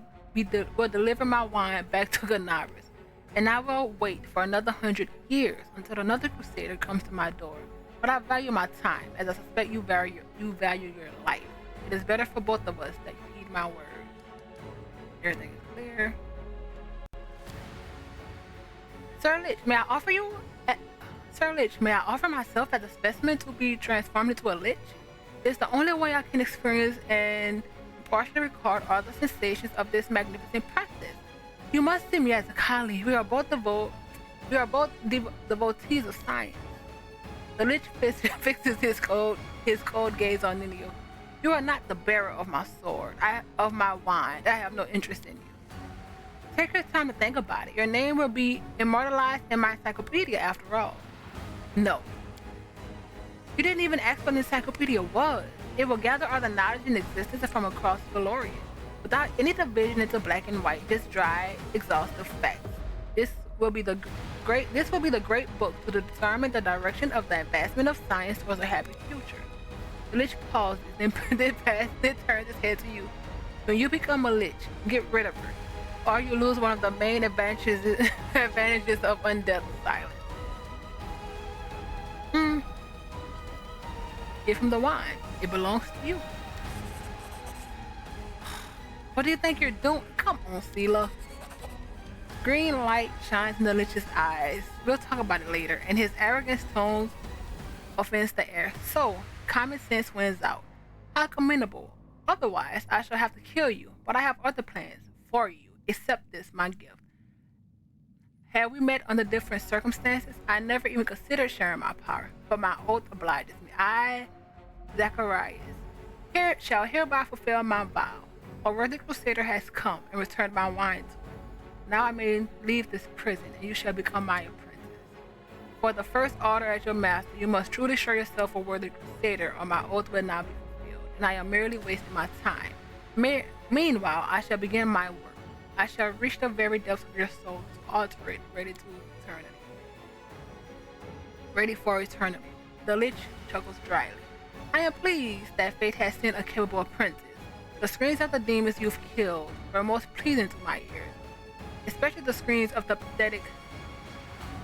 deliver my wand back to Ganaris. And I will wait for another 100 years until another crusader comes to my door. But I value my time, as I suspect you value your life. It is better for both of us that you heed my word. Everything is clear. Sir Lich, may I offer myself as a specimen to be transformed into a lich? It's the only way I can experience and partially record all the sensations of this magnificent process. You must see me as a colleague. We are both devotees of science. The lich fixes his cold gaze on Nilio. You are not the bearer of my sword, of my wand. I have no interest in you. Take your time to think about it. Your name will be immortalized in my encyclopedia after all. No. You didn't even ask what an encyclopedia was. It will gather all the knowledge in existence from across Valorian, without any division into black and white, just dry, exhaustive facts. This will be the great book to determine the direction of the advancement of science towards a happy future. The lich pauses, then turns his head to you. When you become a lich, get rid of her, or you lose one of the main advantages of undead silence. Give him the wine. It belongs to you. What do you think you're doing? Come on, Sela. Green light shines in the lich's eyes. We'll talk about it later. And his arrogance tones offends the air. So, common sense wins out. How commendable. Otherwise, I shall have to kill you. But I have other plans for you. Accept this, my gift. Had we met under different circumstances, I never even considered sharing my power. But my oath obliges me. I, Zacharias, shall hereby fulfill my vow. A worthy crusader has come and returned my wine to me. Now I may leave this prison, and you shall become my apprentice. For the first order as your master, you must truly show yourself a worthy crusader, or my oath will not be fulfilled, and I am merely wasting my time. Meanwhile, I shall begin my work. I shall reach the very depths of your soul to alter it, ready for eternity. The lich chuckles dryly. I am pleased that fate has sent a capable apprentice. The screams of the demons you've killed were most pleasing to my ears, especially the screams of the pathetic.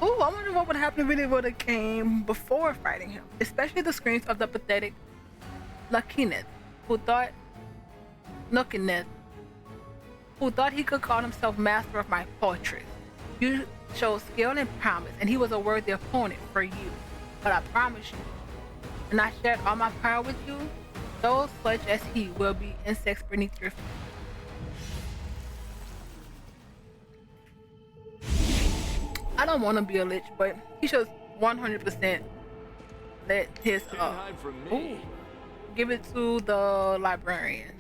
Ooh, I wonder what would happen if it would have came before fighting him. Especially the screams of the pathetic Luckyneth, who thought Nookineth, who thought he could call himself master of my fortress. You showed skill and promise, and he was a worthy opponent for you. But I promise you, and I shared all my power with you, those such as he will be insects beneath your feet. I don't want to be a lich, but he should 100% let his Can't hide from me. give it to the librarian.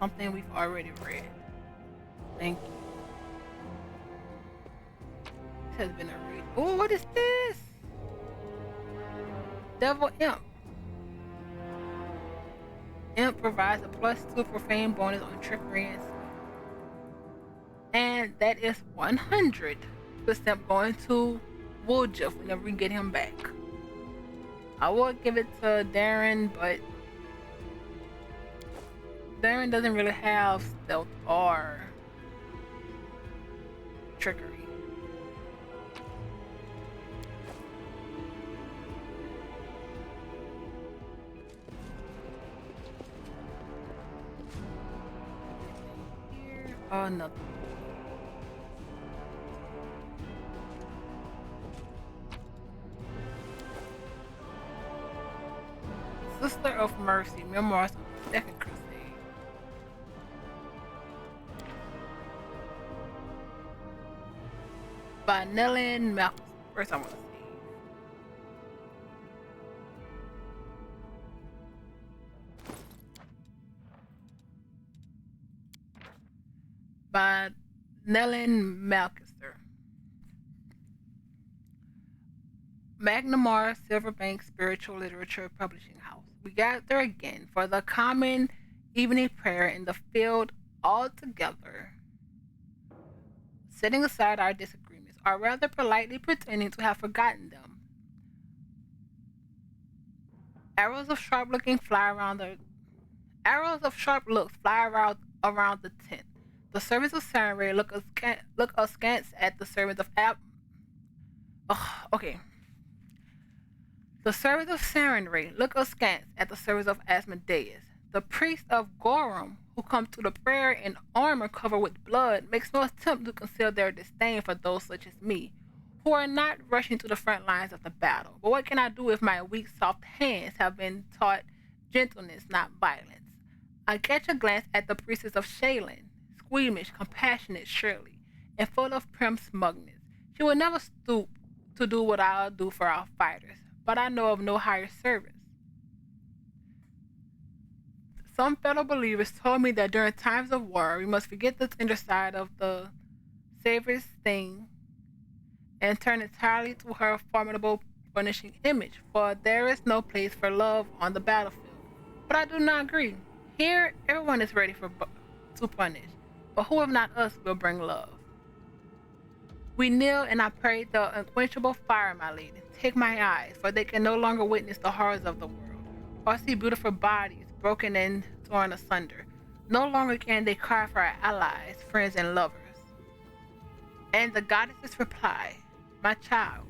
Something we've already read. Thank you. This has been a read. Oh, what is this? Devil Imp. Imp provides a +2 profane bonus on trickery and skill. And that is 100% going to Woodjuff whenever we get him back. I will give it to Darren, but Darren doesn't really have stealth or trickery. Here, nothing. Sister of Mercy, Memoirs of the Second Crusade. By Nellen Malcolm. First I want to see. By Nellen Malchester. Magnamar Silverbank Spiritual Literature Publishing House. We gather again for the common evening prayer in the field all together, setting aside our disagreements, or rather politely pretending to have forgotten them. Arrows of sharp looks fly around the tent. The servants of Sarenrae look askance at the servants of The servants of Sarenrae look askance at the servants of Asmodeus. The priest of Gorum, who come to the prayer in armor covered with blood, makes no attempt to conceal their disdain for those such as me, who are not rushing to the front lines of the battle. But what can I do if my weak, soft hands have been taught gentleness, not violence? I catch a glance at the priestess of Shaylin, squeamish, compassionate, surely, and full of prim smugness. She will never stoop to do what I'll do for our fighters, but I know of no higher service. Some fellow believers told me that during times of war, we must forget the tender side of the Savior's thing and turn entirely to her formidable, punishing image, for there is no place for love on the battlefield. But I do not agree. Here, everyone is ready to punish, but who if not us will bring love? We kneel and I pray the unquenchable fire, my lady. Take my eyes, for they can no longer witness the horrors of the world, or see beautiful bodies broken and torn asunder. No longer can they cry for our allies, friends, and lovers. And the goddesses reply, my child,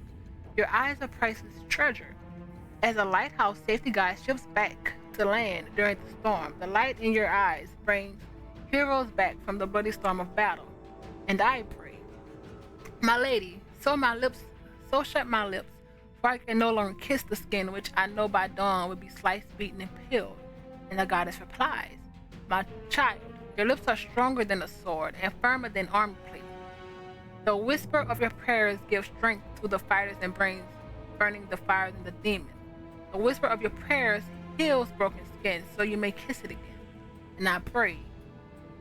your eyes are priceless treasure. As a lighthouse safety guides ships back to land during the storm, the light in your eyes brings heroes back from the bloody storm of battle. And I pray, my lady, so shut my lips, for I can no longer kiss the skin which I know by dawn will be sliced, beaten, and peeled. And the goddess replies, my child, your lips are stronger than a sword and firmer than armor plate. The whisper of your prayers gives strength to the fighters and brings burning the fires in the demons. The whisper of your prayers heals broken skin so you may kiss it again. And I pray,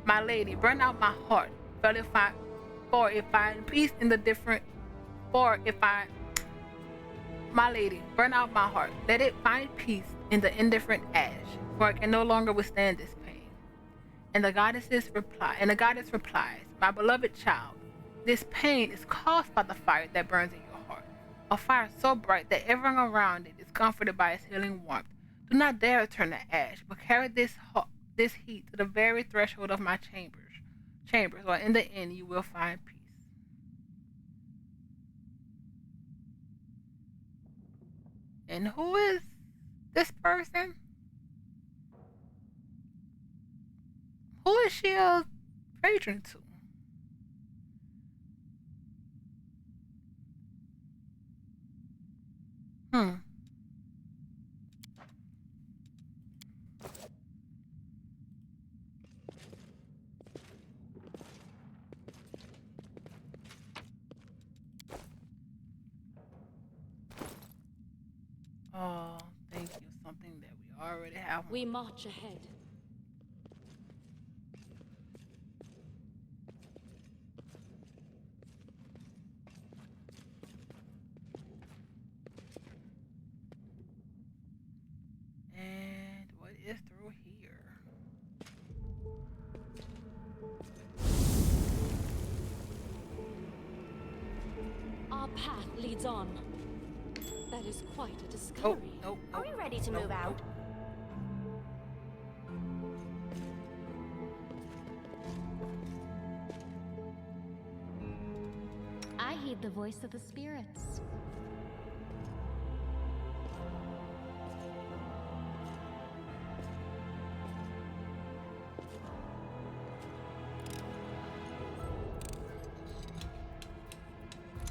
my lady, burn out my heart, for if I peace in the different, my lady, burn out my heart. Let it find peace in the indifferent ash, for I can no longer withstand this pain. And the goddess replies, my beloved child, this pain is caused by the fire that burns in your heart, a fire so bright that everyone around it is comforted by its healing warmth. Do not dare turn to ash, but carry this heat to the very threshold of my chambers, or in the end you will find peace. And who is this person? Who is she a patron to? Oh, thank you. Something that we already have. We march ahead. And what is through here? Our path leads on. That is quite a Oh, discovery. nope. Are we ready to move out? I heed the voice of the spirits.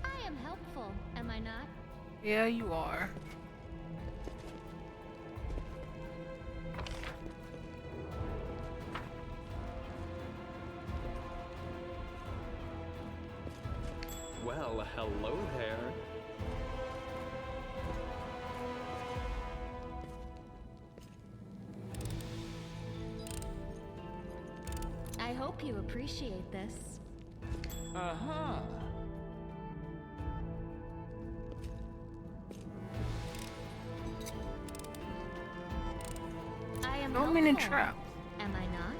I am helpful, am I not? Yeah, you are. Well, hello there. I hope you appreciate this. Uh-huh. I am So many helpful, traps. am I not?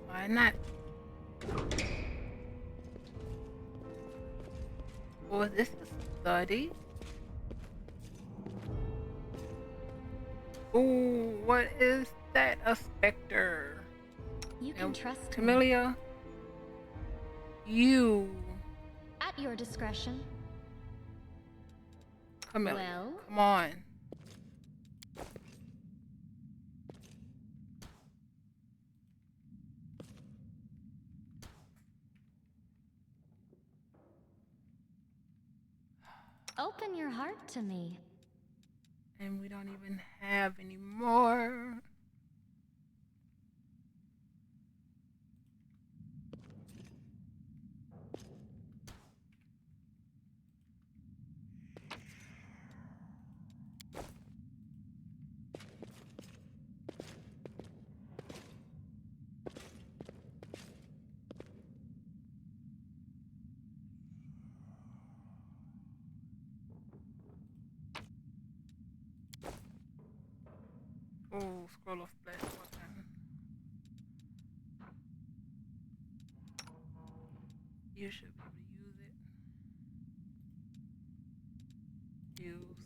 Why not? Was this a study? Ooh, what is that? A specter. You can trust me. Camellia, you. At your discretion. Camellia, Well? come on. Open your heart to me. And we don't even have any more. Oh, scroll of blessed weapon. You should be able to use it. Use.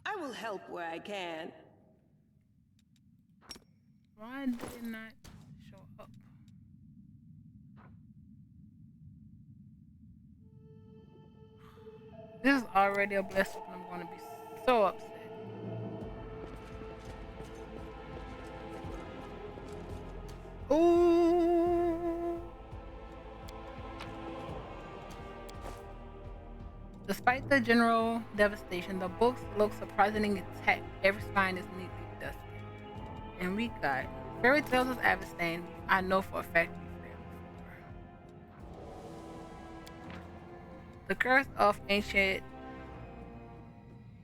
I will help where I can. Why did it not show up? This is already a blessed weapon. I'm going to be so upset. Ooh. Despite the general devastation, the books look surprisingly intact. Every spine is neatly dusted. And we got Fairy Tales of Avestan. I know for a fact we've read before. The Curse of Ancient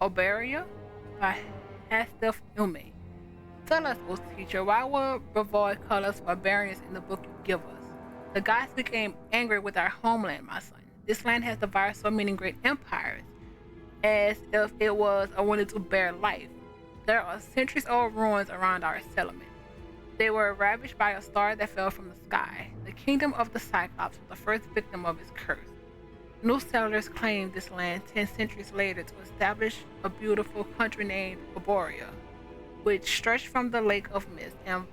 Oberia by Hastef Ume. Tell us, O teacher, why would Bravoy call us barbarians in the book you give us? The gods became angry with our homeland, my son. This land has devoured so many great empires, as if it was unwilling to bear life. There are centuries-old ruins around our settlement. They were ravished by a star that fell from the sky. The kingdom of the Cyclops was the first victim of its curse. New settlers claimed this land 10 centuries later to establish a beautiful country named Oboria, which stretched from the Lake of Mist and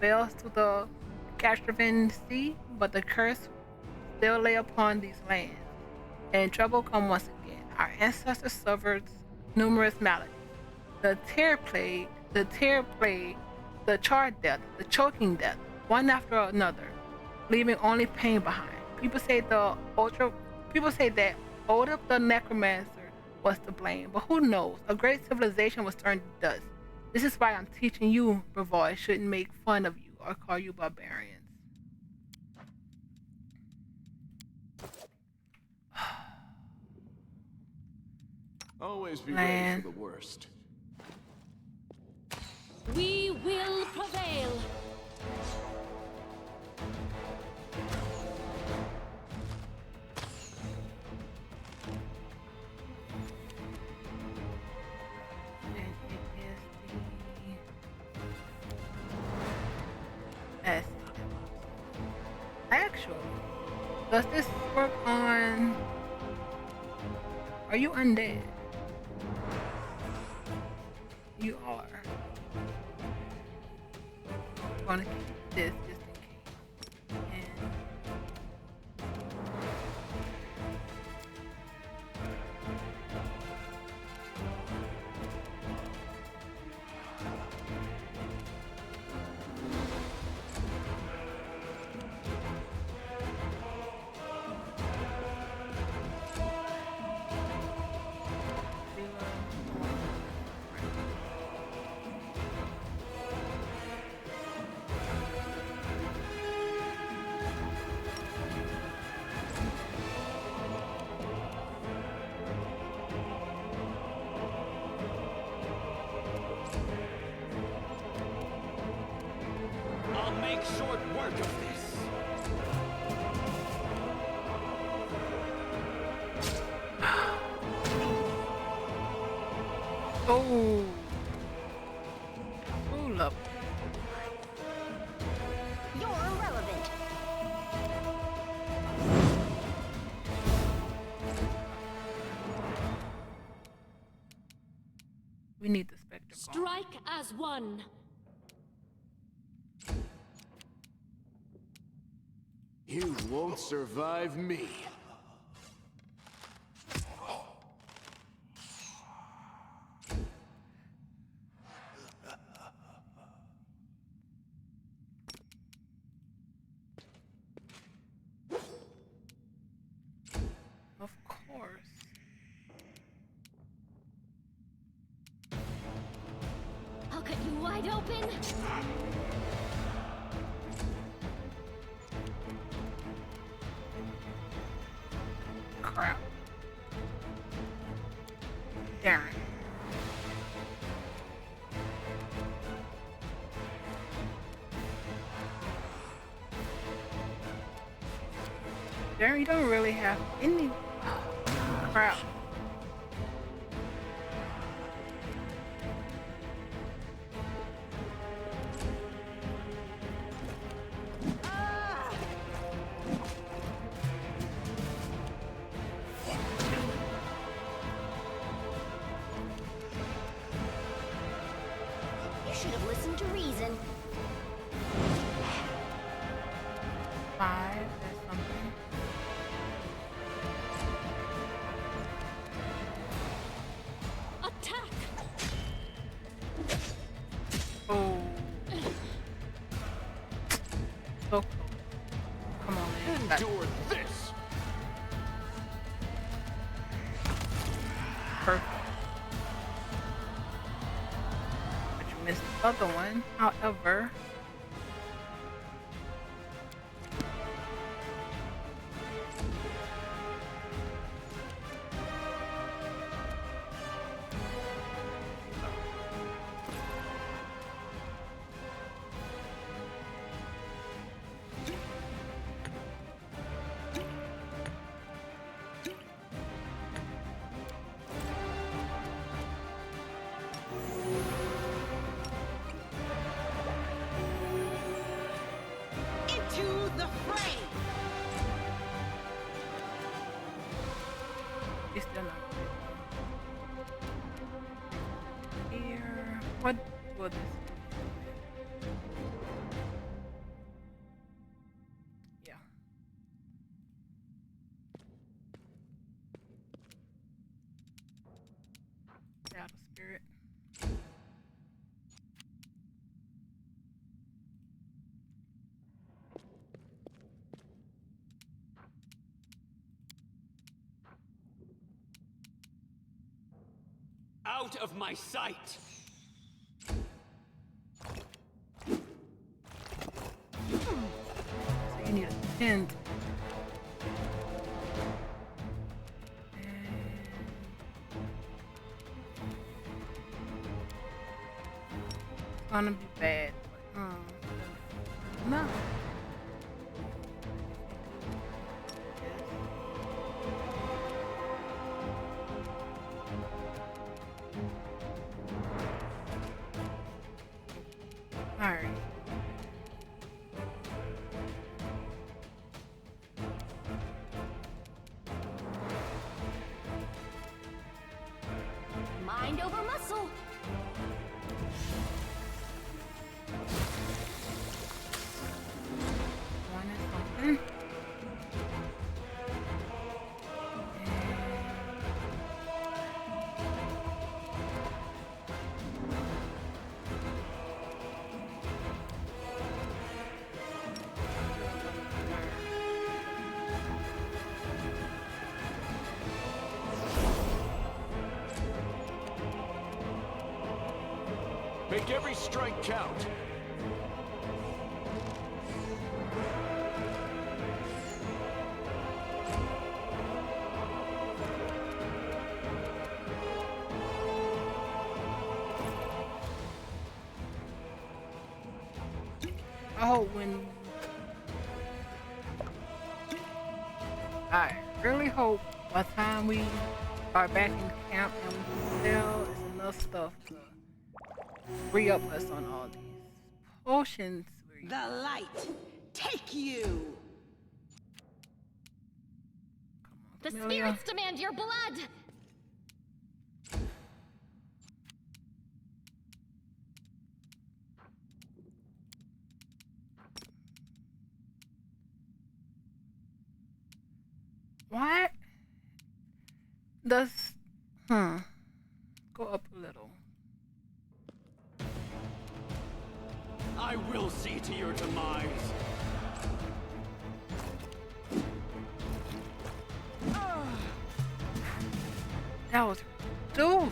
veils to the Castraven Sea, but the curse still lay upon these lands, and trouble come once again. Our ancestors suffered numerous maladies: the tear plague, the charred death, the choking death, one after another, leaving only pain behind. People say that Odip the Necromancer was to blame, but who knows? A great civilization was turned to dust. This is why I'm teaching you, Bravoy, shouldn't make fun of you or call you barbarians. Always be ready for the worst. We will prevail. Yes. Actually, does this work on... Are you undead? You are. I'm gonna keep this just in case. And I'll make short work of this. oh, pull up. You're irrelevant. We need the specter bomb. Strike as one. You won't survive me. Of course. I'll cut you wide open. Crap. Darn. Darn, you don't really have any... Crap. You should have listened to reason. 5, there's something. Attack! Oh. So close. Come on, man. Endure this. Perfect. But you missed the other one. However, What will this do? Yeah. Out of spirit. Out of my sight! So you need a tent. It's gonna be bad. No. Alright. Mind over muscle. Wanted something. Make every strike count. I hope when I really hope by the time we are back in camp and we sell is enough stuff to re-up us on all these potions. The light, take you! The Amelia. spirits demand your blood. What? Does go up a little. I will see to your demise. That was reduced.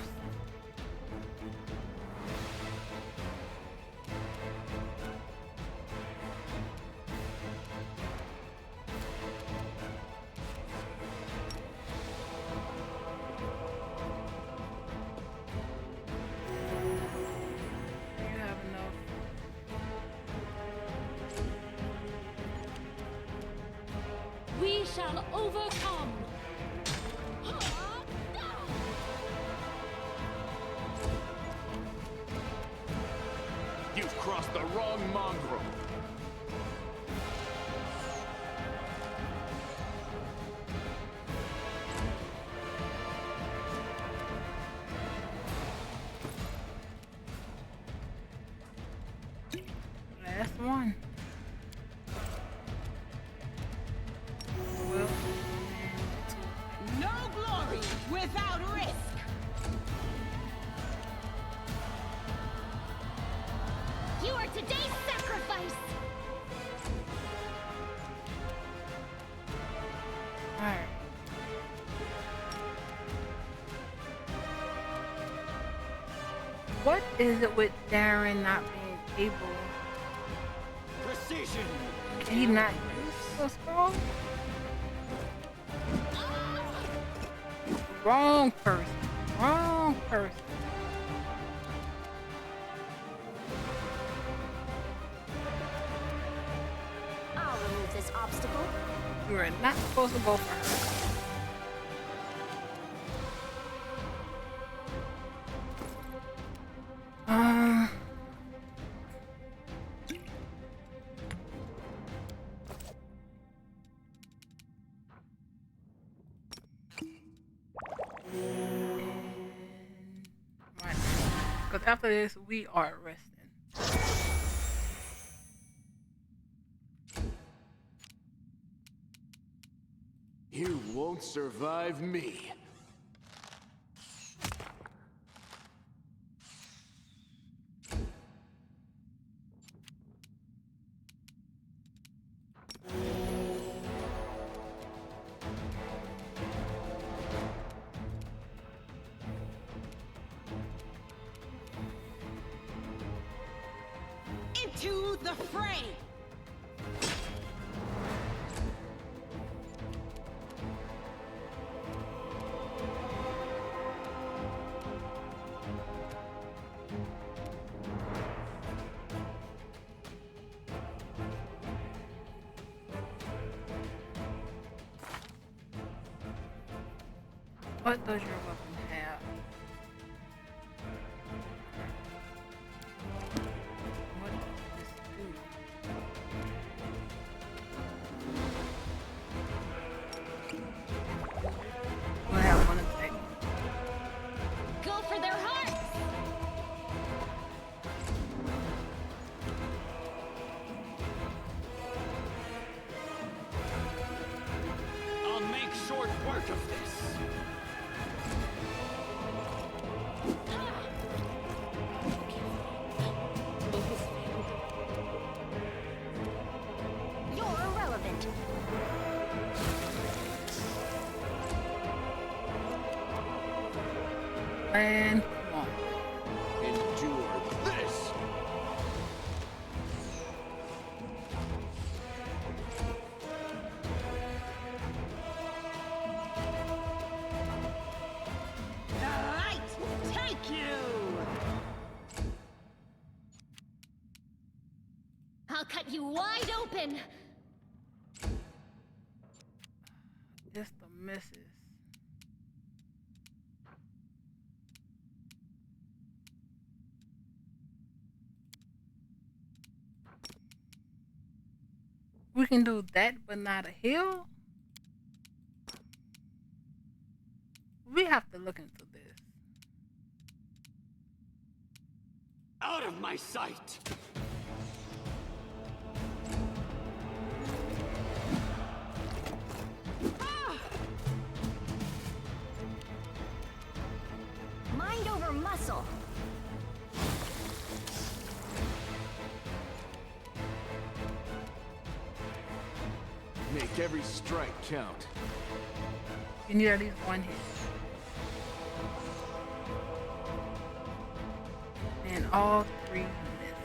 Do you have enough? We shall overcome. You've crossed the wrong mongrel. Last one. Well, No glory without risk! You are today's sacrifice. alright. What is it with Darren not being able? Precision! Can he not use the scroll? Wrong person. Wrong person. I'll remove this obstacle. You are not supposed to go for her. Right. Because after this, we are resting. You won't survive me. Into the fray! What does your weapon have? What does this do? I have one attack. Go for their hearts! I'll make short work of this. You're irrelevant. And come on. Endure this! The light take you! I'll cut you wide open. Just the misses. We can do that, but not a heal? We have to look into this. Out of my sight! Mind over muscle. Make every strike count. You need at least one hit. And all three miss.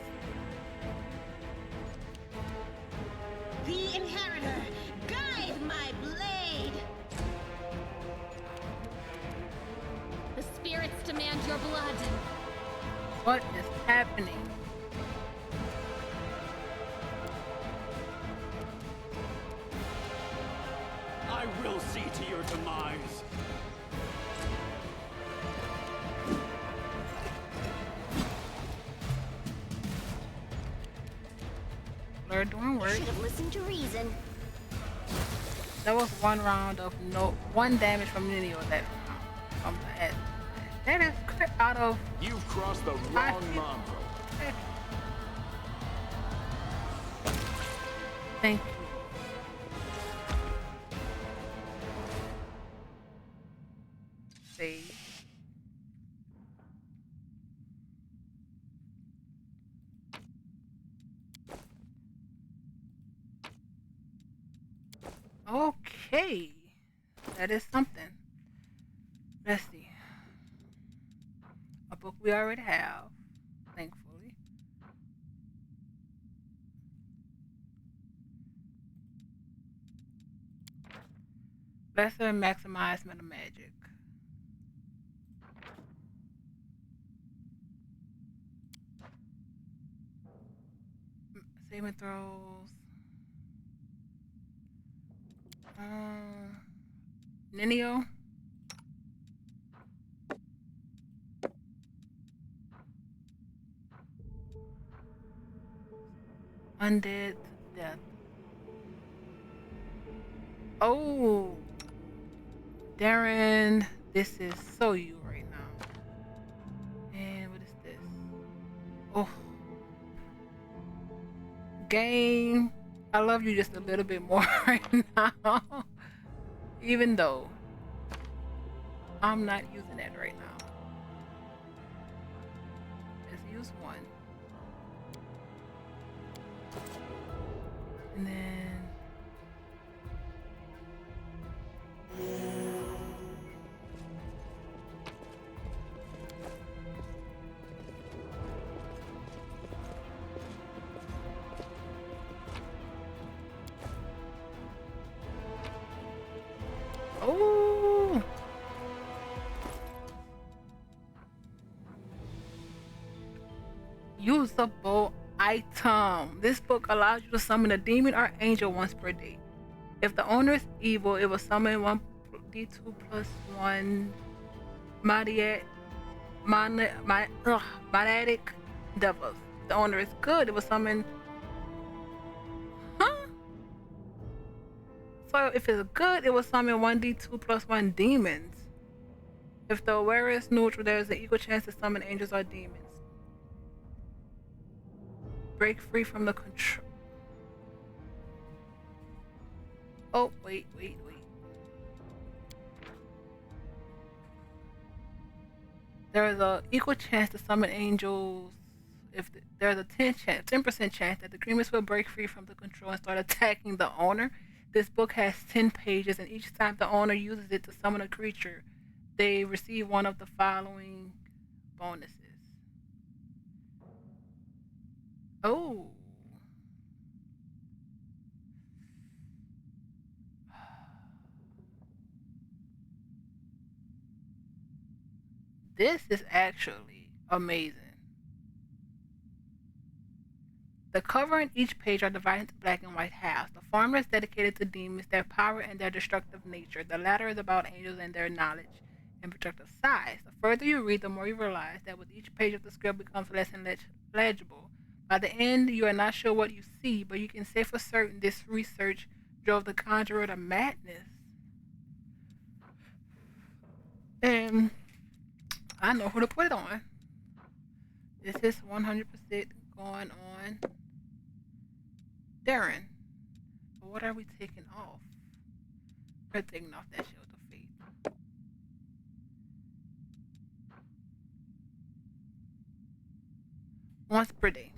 The inheritor, guide my blade! The spirits demand your blood. What is happening? I will see to your demise. We're doing work. Should have listened to reason. That was one round of one damage from Nino that round. From that. That is crit out of. You've crossed the wrong mongrel. Thank you. Save. Okay, that is something. Let's see. A book we already have, thankfully. Lesser maximize meta magic. Saving throws. Ninio. Undead death. Oh, Darren, this is so you right now. And what is this? Oh. Game, I love you just a little bit more right now. Even though I'm not using that right now. Let's use one. And then oh, usable item. This book allows you to summon a demon or angel once per day. If the owner is evil, it will summon 1d2 plus 1 Monadic devils. If the owner is good, it will summon. Huh? So if it's good, it will summon 1d2 plus 1 demons. If the wearer is neutral, there is an equal chance to summon angels or demons. Break free from the control. Oh, wait. There is a equal chance to summon angels. If there's a 10% chance that the creamers will break free from the control and start attacking the owner. This book has 10 pages, and each time the owner uses it to summon a creature, they receive one of the following bonuses. Oh. This is actually amazing. The cover and each page are divided into black and white halves. The former is dedicated to demons, their power, and their destructive nature. The latter is about angels and their knowledge and protective size. The further you read, the more you realize that with each page of the script becomes less and less legible. By the end, you are not sure what you see, but you can say for certain this research drove the conjurer to madness. And I know who to put it on. This is 100% going on Darren. But what are we taking off? We're taking off that shield of faith. Once per day.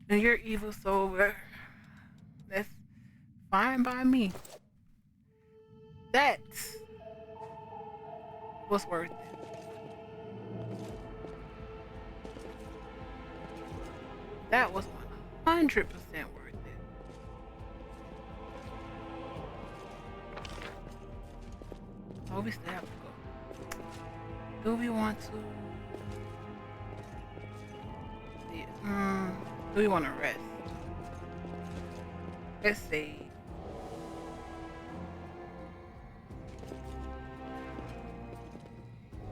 And your evil's over. That's fine by me. That was worth it. That was 100% worth it. Oh, we still have to go. Do we want to? Yeah. Do we want to rest? Let's see.